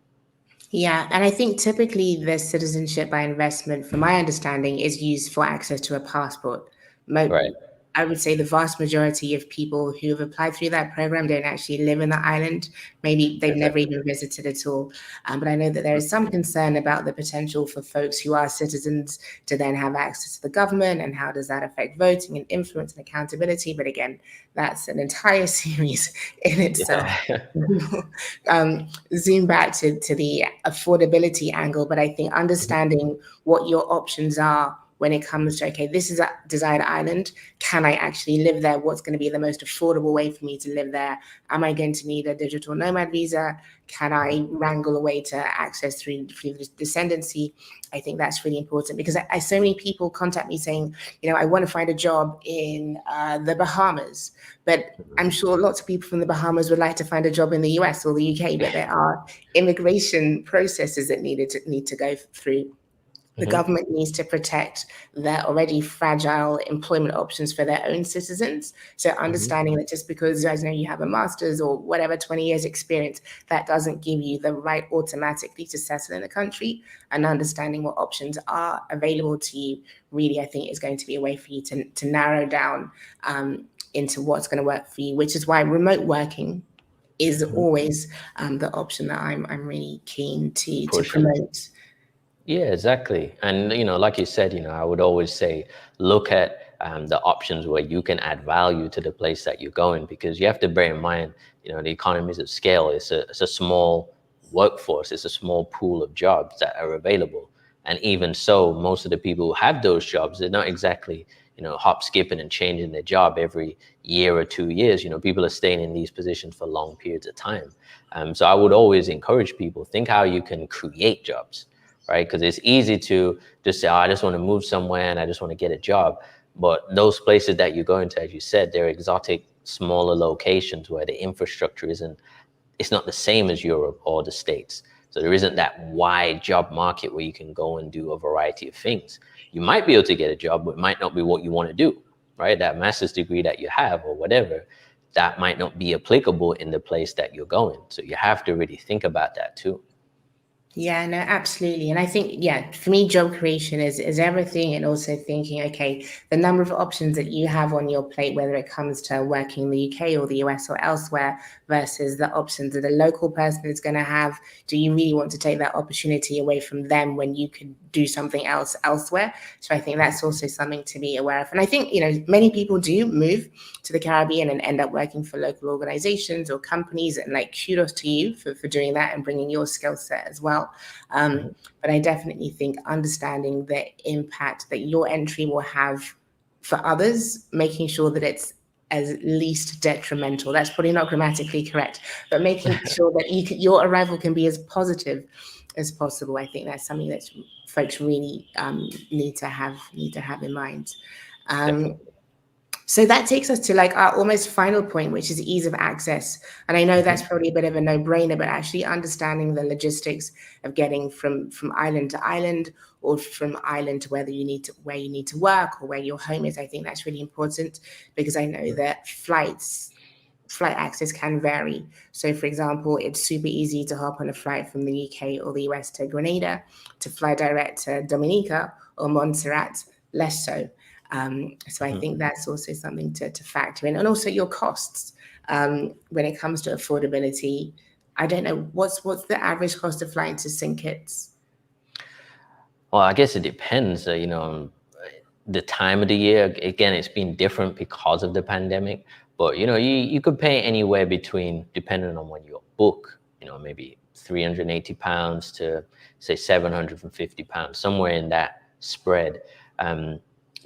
S1: Yeah, and I think typically the citizenship by investment, from my understanding, is used for access to a passport.
S2: Right.
S1: I would say the vast majority of people who have applied through that program don't actually live in the island. Maybe they've never even visited at all. But I know that there is some concern about the potential for folks who are citizens to then have access to the government, and how does that affect voting and influence and accountability. But again, that's an entire series in itself. Yeah. Zoom back to the affordability angle, but I think understanding what your options are when it comes to, okay, this is a desired island. Can I actually live there? What's going to be the most affordable way for me to live there? Am I going to need a digital nomad visa? Can I wrangle a way to access through descendancy? I think that's really important, because I so many people contact me saying, I want to find a job in the Bahamas, but I'm sure lots of people from the Bahamas would like to find a job in the US or the UK, but there are immigration processes that need to go through. The government needs to protect their already fragile employment options for their own citizens. So understanding that just because, I know, you have a master's or whatever, 20 years experience, that doesn't give you the right automatically to settle in the country, and understanding what options are available to you really, I think, is going to be a way for you to narrow down into what's going to work for you, which is why remote working is always the option that I'm really keen to promote.
S2: Yeah, exactly. And, like you said, I would always say, look at the options where you can add value to the place that you're going, because you have to bear in mind, the economies of scale. It's a small workforce. It's a small pool of jobs that are available. And even so, most of the people who have those jobs, they're not exactly, hop, skipping and changing their job every year or 2 years. People are staying in these positions for long periods of time. So I would always encourage people, think how you can create jobs. Right? Because it's easy to just say, I just want to move somewhere and I just want to get a job. But those places that you go into, as you said, they're exotic, smaller locations where the infrastructure it's not the same as Europe or the States. So there isn't that wide job market where you can go and do a variety of things. You might be able to get a job, but it might not be what you want to do, right? That master's degree that you have or whatever, that might not be applicable in the place that you're going. So you have to really think about that too.
S1: Yeah, no, absolutely. And I think, for me, job creation is everything. And also thinking, okay, the number of options that you have on your plate, whether it comes to working in the UK or the US or elsewhere, versus the options that a local person is going to have. Do you really want to take that opportunity away from them when you could do something else elsewhere? So I think that's also something to be aware of. And I think, many people do move to the Caribbean and end up working for local organizations or companies, and kudos to you for doing that and bringing your skill set as well. But I definitely think understanding the impact that your entry will have for others, making sure that it's as least detrimental. That's probably not grammatically correct, but making sure that your arrival can be as positive as possible. I think that's something that folks really need to have in mind. So that takes us to our almost final point, which is ease of access. And I know that's probably a bit of a no-brainer, but actually understanding the logistics of getting from island to island, or from island to where you need to work or where your home is. I think that's really important, because I know that flight access can vary. So for example, it's super easy to hop on a flight from the UK or the US to Grenada, to fly direct to Dominica or Montserrat, less so. So I think that's also something to factor in, and also your costs when it comes to affordability. I don't know, what's the average cost of flying to St. Kitts?
S2: Well, I guess it depends, the time of the year. Again, it's been different because of the pandemic, but you could pay anywhere between, depending on when you book, maybe £380 to say £750, somewhere in that spread.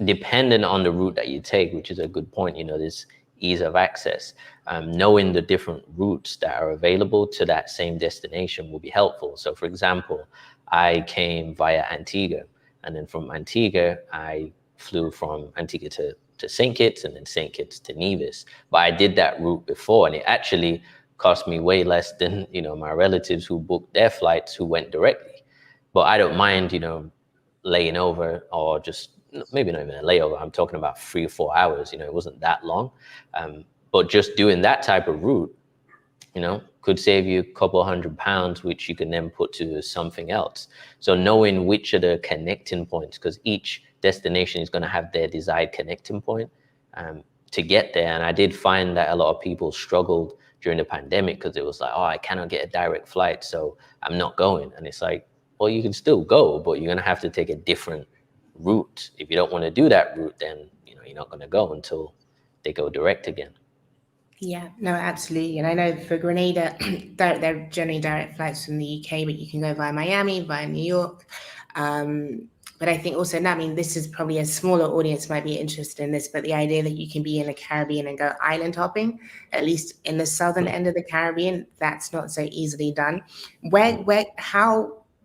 S2: Depending on the route that you take, which is a good point, this ease of access, knowing the different routes that are available to that same destination will be helpful. So for example, I came via Antigua, and then from Antigua, I flew from Antigua to St. Kitts, and then St. Kitts to Nevis. But I did that route before, and it actually cost me way less than, my relatives who booked their flights who went directly. But I don't mind, laying over, or just maybe not even a layover. I'm talking about 3 or 4 hours. It wasn't that long. But just doing that type of route, could save you a couple £100, which you can then put to something else. So knowing which are the connecting points, because each destination is going to have their desired connecting point to get there. And I did find that a lot of people struggled during the pandemic, because it was like, I cannot get a direct flight, so I'm not going. And it's like, well, you can still go, but you're going to have to take a different route. If you don't want to do that route, then you're not going to go until they go direct again.
S1: Yeah, no, absolutely. And I know for Grenada, they're generally direct flights from the UK, but you can go via Miami, via New York. But I think also, this is probably a smaller audience might be interested in this, but the idea that you can be in the Caribbean and go island hopping, at least in the southern end of the Caribbean, that's not so easily done.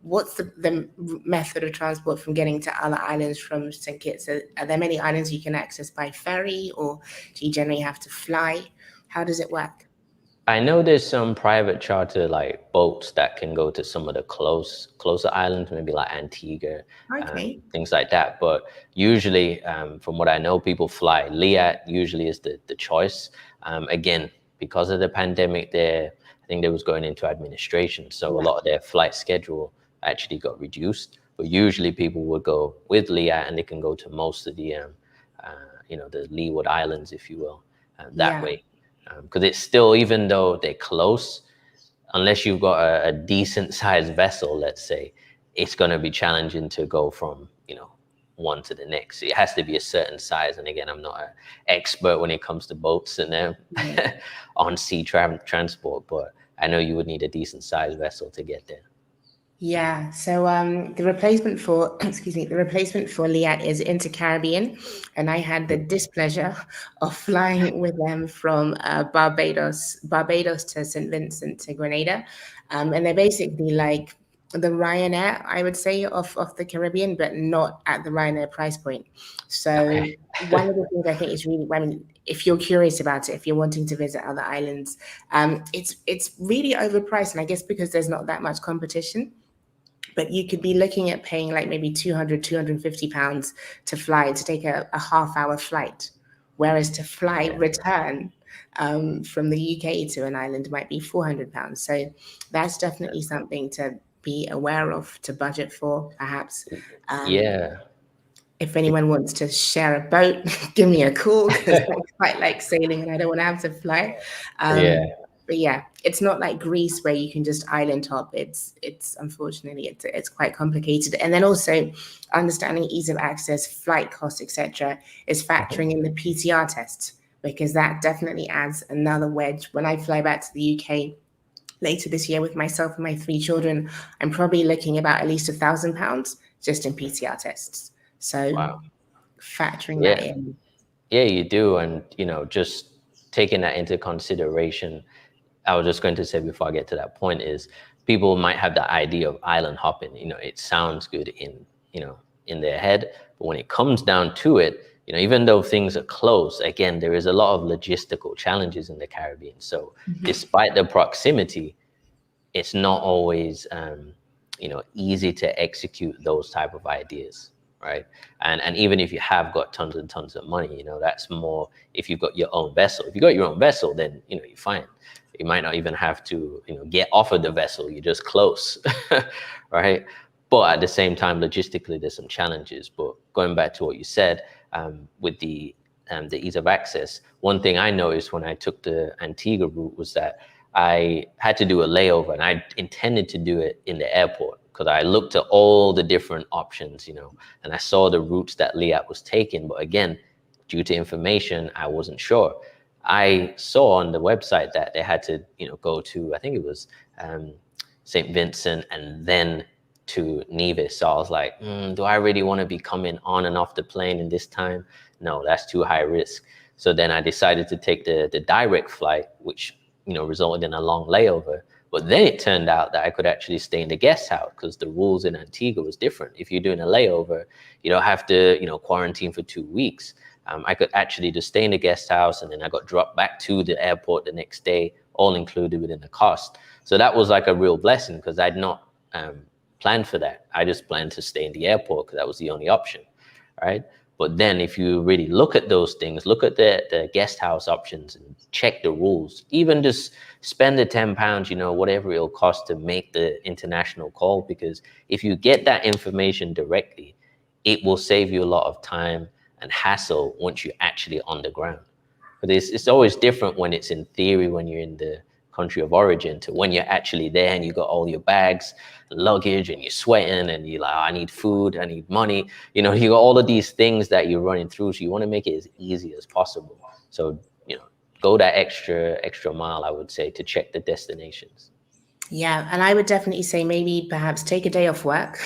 S1: What's the method of transport from getting to other islands from St. Kitts? Are there many islands you can access by ferry, or do you generally have to fly? How does it work?
S2: I know there's some private charter like boats that can go to some of the closer islands, maybe like Antigua,
S1: Okay.
S2: things like that. But usually, from what I know, people fly. Liat usually is the choice. Again, because of the pandemic, I think they was going into administration, so a lot of their flight schedule actually got reduced. But usually, people would go with Liat, and they can go to most of the the Leeward Islands, if you will, that way. Because it's still, even though they're close, unless you've got a decent sized vessel, let's say, it's going to be challenging to go from, one to the next. It has to be a certain size. And again, I'm not an expert when it comes to boats and on sea transport, but I know you would need a decent sized vessel to get there.
S1: Yeah, so the replacement for Liat is Inter-Caribbean, and I had the displeasure of flying with them from Barbados to St. Vincent to Grenada, and they're basically like the Ryanair, I would say, of the Caribbean, but not at the Ryanair price point. So one of the things I think is really, I mean, if you're curious about it, if you're wanting to visit other islands, it's really overpriced, and I guess because there's not that much competition. But you could be looking at paying like maybe 200, 250 pounds to fly, to take a half-hour flight, whereas to fly return from the UK to an island might be 400 pounds. So that's definitely something to be aware of, to budget for, perhaps. If anyone wants to share a boat, give me a call, because I quite like sailing and I don't want to have to fly. But yeah, it's not like Greece where you can just island hop. It's unfortunately it's quite complicated. And then also understanding ease of access, flight costs, etc., is factoring in the PCR tests, because that definitely adds another wedge. When I fly back to the UK later this year with myself and my 3 children, I'm probably looking about at least £1,000 just in PCR tests. So factoring that in.
S2: Yeah, you do. And, just taking that into consideration, I was just going to say before I get to that point is people might have the idea of island hopping. It sounds good in their head, but when it comes down to it, even though things are close, again, there is a lot of logistical challenges in the Caribbean. So despite the proximity, it's not always, easy to execute those type of ideas. Right. And even if you have got tons and tons of money, that's more if you've got your own vessel. If you got your own vessel, then, you're fine. You might not even have to, get off of the vessel. You're just close. Right. But at the same time, logistically, there's some challenges. But going back to what you said, with the ease of access, one thing I noticed when I took the Antigua route was that I had to do a layover, and I intended to do it in the airport, because I looked at all the different options, and I saw the routes that Liat was taking. But again, due to information, I wasn't sure. I saw on the website that they had to, go to, I think it was St. Vincent and then to Nevis. So I was like, do I really want to be coming on and off the plane in this time? No, that's too high risk. So then I decided to take the direct flight, which, resulted in a long layover. But then it turned out that I could actually stay in the guest house, because the rules in Antigua was different. If you're doing a layover, you don't have to, quarantine for 2 weeks. I could actually just stay in the guest house, and then I got dropped back to the airport the next day, all included within the cost. So that was like a real blessing, because I'd not planned for that. I just planned to stay in the airport because that was the only option, right? But then if you really look at those things, look at the guest house options and check the rules, even just spend the £10, whatever it'll cost to make the international call. Because if you get that information directly, it will save you a lot of time and hassle once you're actually on the ground. But it's always different when it's in theory, when you're in the country of origin, to when you're actually there and you got all your bags, luggage, and you're sweating and you're like, I need food, I need money. You got all of these things that you're running through. So you want to make it as easy as possible. So, go that extra mile, I would say, to check the destinations.
S1: Yeah, and I would definitely say maybe perhaps take a day off work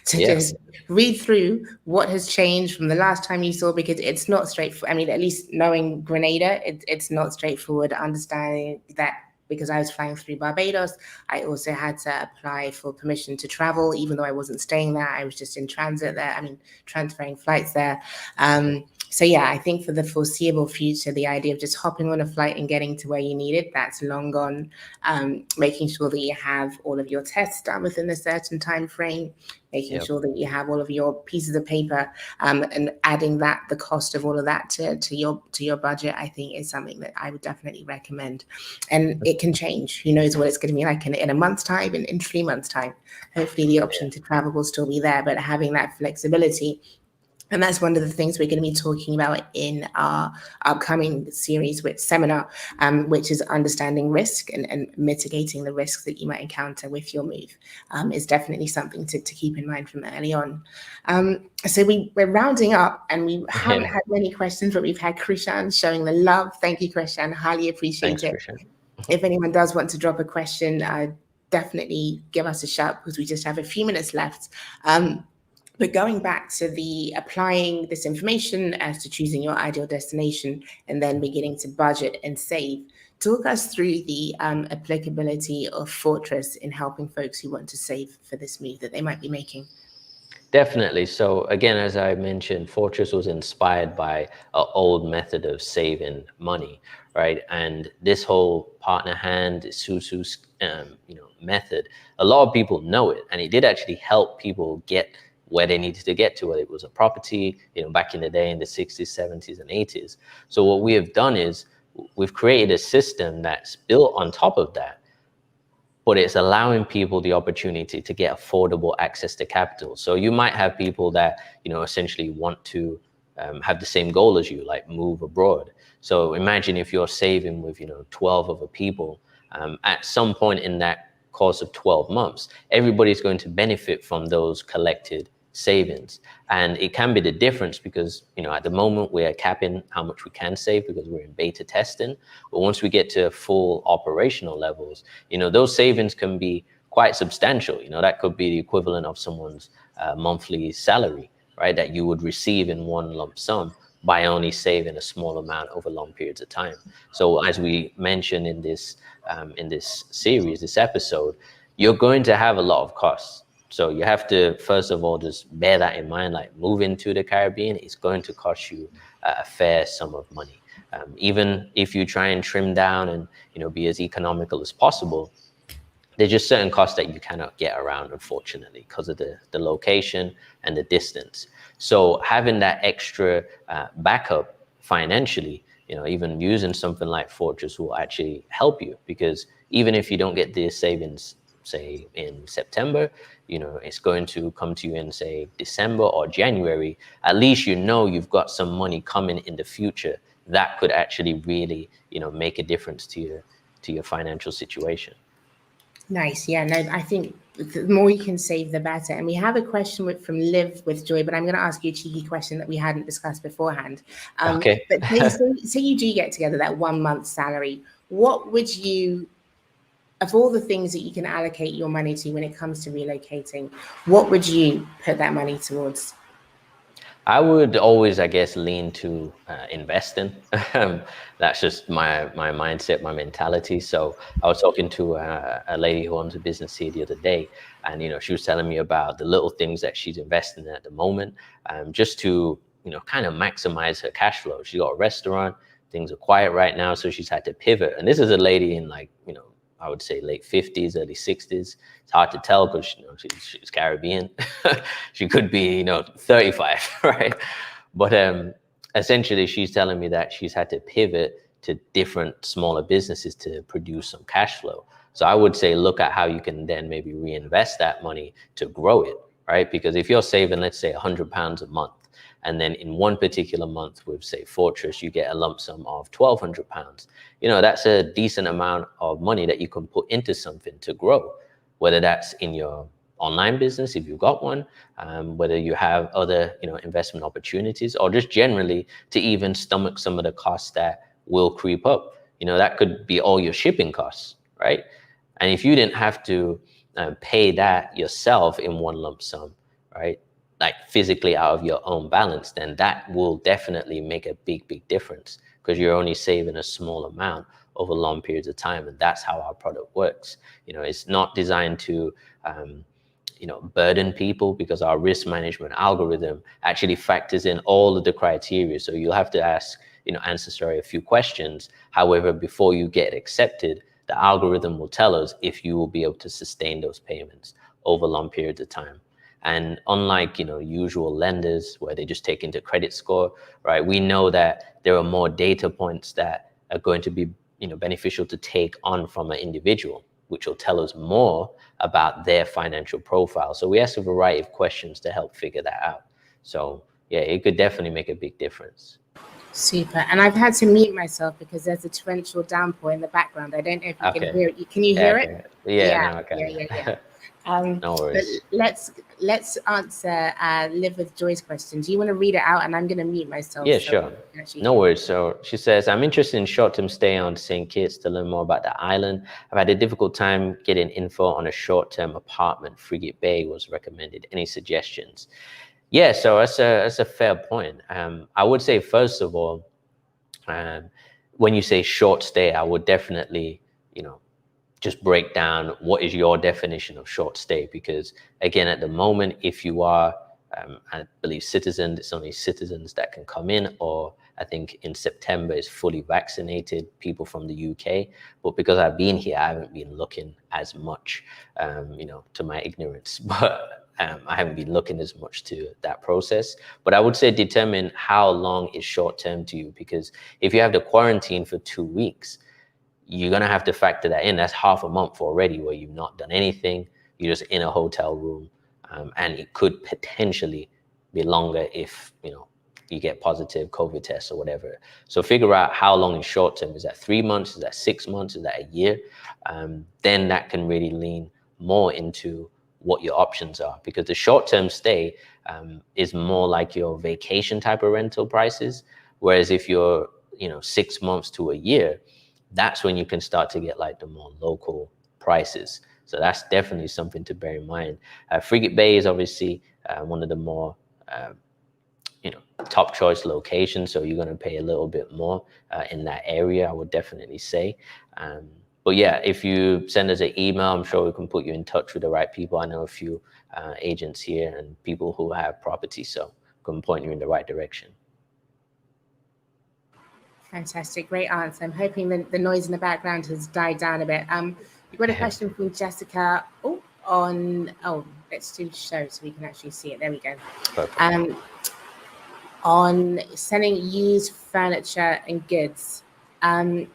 S1: to just read through what has changed from the last time you saw, because it's not straightforward. I mean, at least knowing Grenada, it's not straightforward understanding that, because I was flying through Barbados, I also had to apply for permission to travel, even though I wasn't staying there. I was just in transit there. I mean, transferring flights there. So yeah, I think for the foreseeable future, the idea of just hopping on a flight and getting to where you need it, that's long gone. Making sure that you have all of your tests done within a certain time frame, making sure that you have all of your pieces of paper, and adding the cost of all of that to your budget, I think is something that I would definitely recommend. And it can change. Who knows what it's going to be like in a month's time, in 3 months' time. Hopefully the option to travel will still be there, but having that flexibility. And that's one of the things we're going to be talking about in our upcoming series with seminar, which is understanding risk and mitigating the risks that you might encounter with your move, is definitely something to keep in mind from early on. So we're rounding up, and we haven't had many questions, but we've had Krishan showing the love. Thank you, Krishan. Highly appreciate it.
S2: Krishan.
S1: If anyone does want to drop a question, definitely give us a shout, because we just have a few minutes left. But going back to the applying this information as to choosing your ideal destination and then beginning to budget and save, talk us through the applicability of Fortrese in helping folks who want to save for this move that they might be making.
S2: Definitely. So again, as I mentioned, Fortrese was inspired by an old method of saving money, right? And this whole partner hand, Susu, method, a lot of people know it, and it did actually help people get where they needed to get to, whether it was a property, back in the day in the 60s, 70s, and 80s. So what we have done is we've created a system that's built on top of that, but it's allowing people the opportunity to get affordable access to capital. So you might have people that, essentially want to have the same goal as you, like move abroad. So imagine if you're saving with, 12 other people, at some point in that course of 12 months, everybody's going to benefit from those collected savings. And it can be the difference because, at the moment we're capping how much we can save because we're in beta testing. But once we get to full operational levels, those savings can be quite substantial. That could be the equivalent of someone's monthly salary, right? That you would receive in one lump sum by only saving a small amount over long periods of time. So as we mentioned in this series, this episode, you're going to have a lot of costs. So you have to, first of all, just bear that in mind. Like moving to the Caribbean is going to cost you a fair sum of money. Even if you try and trim down and be as economical as possible, there's just certain costs that you cannot get around, unfortunately, because of the location and the distance. So having that extra backup financially, even using something like Fortrese will actually help you, because even if you don't get the savings, say in September, it's going to come to you in, say, December or January, at least you've got some money coming in the future that could actually really, make a difference to your financial situation.
S1: Nice. Yeah, no, I think the more you can save, the better. And we have a question from Liv with Joy, but I'm going to ask you a cheeky question that we hadn't discussed beforehand.
S2: Okay.
S1: But say you do get together that 1 month salary, what would you, of all the things that you can allocate your money to when it comes to relocating, what would you put that money towards?
S2: I would always, I guess, lean to investing. That's just my mindset, my mentality. So I was talking to a lady who owns a business here the other day, and she was telling me about the little things that she's investing in at the moment, just to kind of maximize her cash flow. She got a restaurant. Things are quiet right now, so she's had to pivot. And this is a lady in I would say late 50s, early 60s. It's hard to tell because she's Caribbean. She could be 35, right? But essentially, she's telling me that she's had to pivot to different smaller businesses to produce some cash flow. So I would say look at how you can then maybe reinvest that money to grow it, right? Because if you're saving, let's say, £100 a month, and then in one particular month with, say, Fortrese, you get a lump sum of £1,200. That's a decent amount of money that you can put into something to grow, whether that's in your online business, if you've got one, whether you have other, investment opportunities, or just generally to even stomach some of the costs that will creep up. That could be all your shipping costs, right? And if you didn't have to pay that yourself in one lump sum, right, like physically out of your own balance, then that will definitely make a big difference, because you're only saving a small amount over long periods of time. And that's how our product works. It's not designed to, burden people, because our risk management algorithm actually factors in all of the criteria. So you'll have to answer a few questions. However, before you get accepted, the algorithm will tell us if you will be able to sustain those payments over long periods of time. And unlike, usual lenders where they just take into credit score, right? We know that there are more data points that are going to be, beneficial to take on from an individual, which will tell us more about their financial profile. So we ask a variety of questions to help figure that out. So yeah, it could definitely make a big difference.
S1: Super. And I've had to mute myself because there's a torrential downpour in the background. I don't know if you can hear it. Can you hear it?
S2: Yeah, no, I can.
S1: Yeah.
S2: No worries.
S1: But let's answer Live with Joy's question. Do you want to read it out? And I'm going to mute myself.
S2: Yeah, sure. No worries. So she says, I'm interested in short-term stay on St. Kitts to learn more about the island. I've had a difficult time getting info on a short-term apartment. Frigate Bay was recommended. Any suggestions? Yeah, so that's a fair point. I would say, first of all, when you say short stay, I would definitely, just break down what is your definition of short stay. Because again, at the moment, if you are, I believe citizens, it's only citizens that can come in, or I think in September is fully vaccinated people from the UK. But because I've been here, I haven't been looking as much, to my ignorance, but I haven't been looking as much to that process. But I would say determine how long is short term to you, because if you have the quarantine for 2 weeks, you're going to have to factor that in. That's half a month already where you've not done anything. You're just in a hotel room. And it could potentially be longer if, you get positive COVID tests or whatever. So figure out how long is short term. Is that 3 months? Is that 6 months? Is that a year? Then that can really lean more into what your options are, because the short term stay is more like your vacation type of rental prices. Whereas if you're, 6 months to a year, that's when you can start to get like the more local prices. So that's definitely something to bear in mind. Frigate Bay is obviously one of the more, top choice locations. So you're going to pay a little bit more in that area, I would definitely say. But yeah, if you send us an email, I'm sure we can put you in touch with the right people. I know a few agents here and people who have property, so can point you in the right direction.
S1: Fantastic, great answer. I'm hoping the noise in the background has died down a bit. We've got a question from Jessica. Let's do show so we can actually see it. There we go.
S2: Perfect.
S1: On selling used furniture and goods. I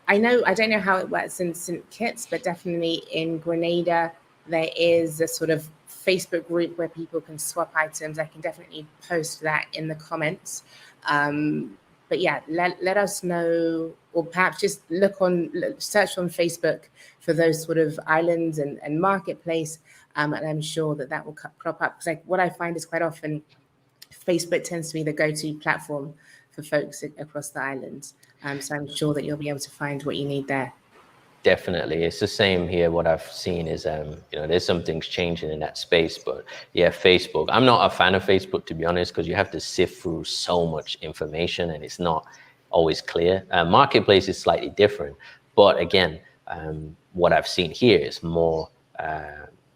S1: don't know how it works in St. Kitts, but definitely in Grenada, there is a sort of Facebook group where people can swap items. I can definitely post that in the comments. But yeah, let us know, or perhaps just search on Facebook for those sort of islands and marketplace. And I'm sure that will crop up. Because what I find is quite often Facebook tends to be the go-to platform for folks across the islands. So I'm sure that you'll be able to find what you need there.
S2: Definitely. It's the same here. What I've seen is, there's some things changing in that space, but yeah, Facebook. I'm not a fan of Facebook, to be honest, because you have to sift through so much information and it's not always clear. Marketplace is slightly different, but again, what I've seen here is more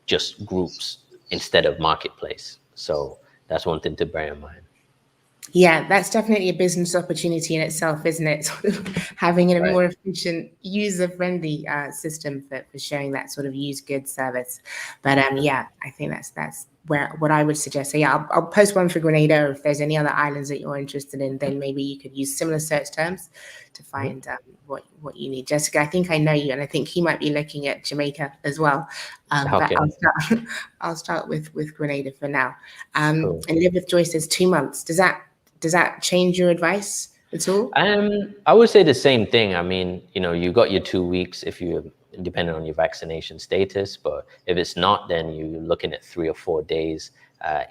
S2: just groups instead of marketplace. So that's one thing to bear in mind.
S1: Yeah, that's definitely a business opportunity in itself, isn't it? Sort of having a more efficient, user-friendly system for showing that sort of used goods service. But yeah, I think that's what I would suggest. So yeah, I'll post one for Grenada, or if there's any other islands that you're interested in, then maybe you could use similar search terms to find what you need. Jessica, I think I know you, and I think he might be looking at Jamaica as well. But I'll start with Grenada for now. Cool. And Live with Joy says 2 months. Does that change your advice at all?
S2: I would say the same thing. I mean, you got your 2 weeks if you're depending on your vaccination status, but if it's not, then you're looking at 3 or 4 days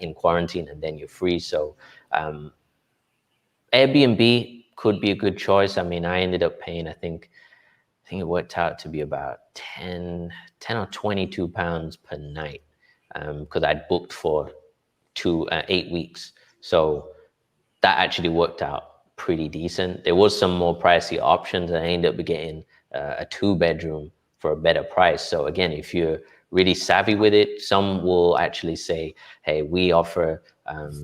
S2: in quarantine and then you're free. So Airbnb could be a good choice. I mean, I ended up paying, I think it worked out to be about 10 or 22 pounds per night because I'd booked for 8 weeks. So that actually worked out pretty decent. There was some more pricey options, and I ended up getting a 2-bedroom for a better price. So again, if you're really savvy with it. Some will actually say, hey, we offer,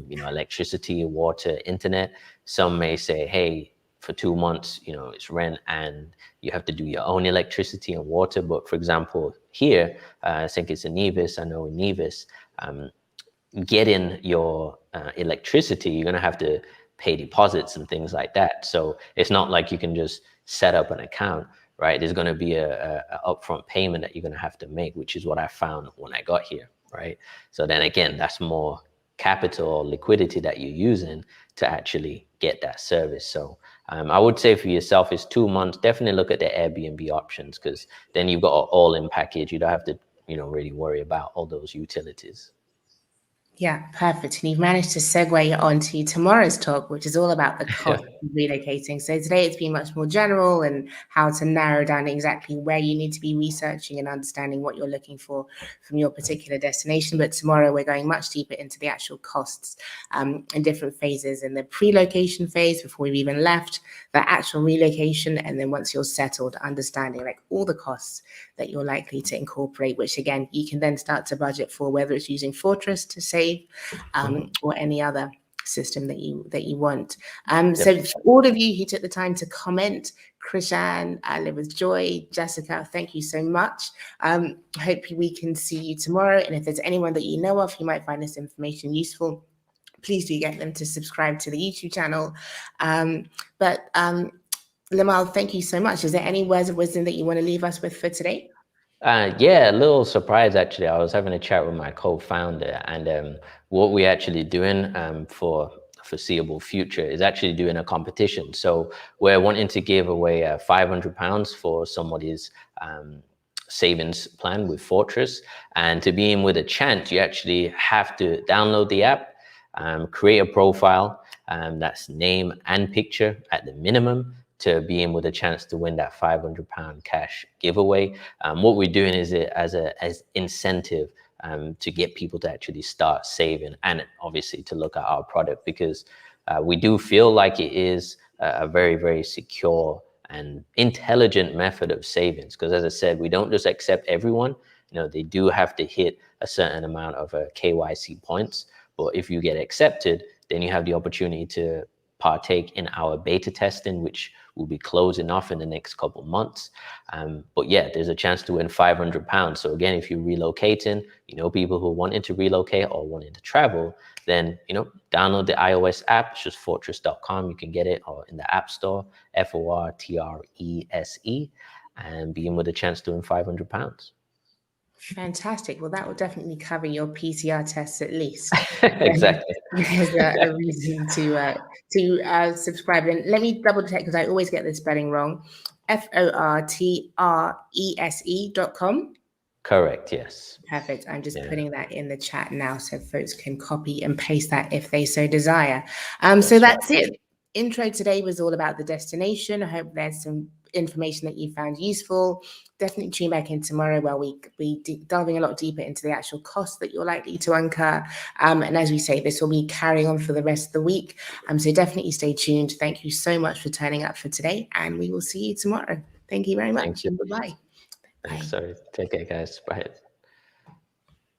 S2: electricity, water, internet. Some may say, hey, for 2 months, it's rent and you have to do your own electricity and water. But for example, here, I think it's in Nevis, I know in Nevis, getting your electricity, you're going to have to pay deposits and things like that. So it's not like you can just set up an account, right? There's going to be a upfront payment that you're going to have to make, which is what I found when I got here, right? So then again, that's more capital or liquidity that you're using to actually get that service. So I would say for yourself, it's 2 months. Definitely look at the Airbnb options, because then you've got an all-in package. You don't have to, really worry about all those utilities.
S1: Yeah, perfect. And you've managed to segue onto tomorrow's talk, which is all about the cost of relocating. So today it's been much more general and how to narrow down exactly where you need to be researching and understanding what you're looking for from your particular destination. But tomorrow we're going much deeper into the actual costs in different phases, in the pre-location phase before we've even left, the actual relocation, and then once you're settled, understanding like all the costs that you're likely to incorporate, which again, you can then start to budget for, whether it's using Fortrese to save or any other system that you want. So for all of you who took the time to comment, Krishan, Live with Joy, Jessica, thank you so much. Hope we can see you tomorrow. And if there's anyone that you know of who might find this information useful, please do get them to subscribe to the YouTube channel. Limahl, thank you so much. Is there any words of wisdom that you want to leave us with for today?
S2: Yeah, a little surprise actually. I was having a chat with my co-founder, and what we're actually doing for the foreseeable future is actually doing a competition. So we're wanting to give away £500 for somebody's savings plan with Fortrese. And to be in with a chance, you actually have to download the app, create a profile, that's name and picture at the minimum, to be in with a chance to win that £500 cash giveaway. What we're doing is it as incentive to get people to actually start saving, and obviously to look at our product, because we do feel like it is a very, very secure and intelligent method of savings. Because as I said, we don't just accept everyone. They do have to hit a certain amount of KYC points. But if you get accepted, then you have the opportunity to partake in our beta testing, which will be closing off in the next couple months. But yeah, there's a chance to win £500. So again, if you're relocating, people who are wanting to relocate or wanting to travel, then, download the iOS app. It's just fortrese.com. You can get it, or in the App Store, FORTRESE, and be in with a chance to win £500.
S1: Fantastic. Well, that will definitely cover your PCR tests at least.
S2: Exactly.
S1: There's a reason to subscribe. And let me double check, because I always get the spelling wrong. FORTRESE.com.
S2: Correct, yes.
S1: Perfect. I'm just putting that in the chat now so folks can copy and paste that if they so desire. So that's it. Intro today was all about the destination. I hope there's some information that you found useful. Definitely tune back in tomorrow, where we'll be delving a lot deeper into the actual costs that you're likely to incur. And as we say, this will be carrying on for the rest of the week. So definitely stay tuned. Thank you so much for turning up for today, and we will see you tomorrow. Thank you very much. Thank you. Bye-bye.
S2: Thanks. Sorry. Take care, guys. Bye.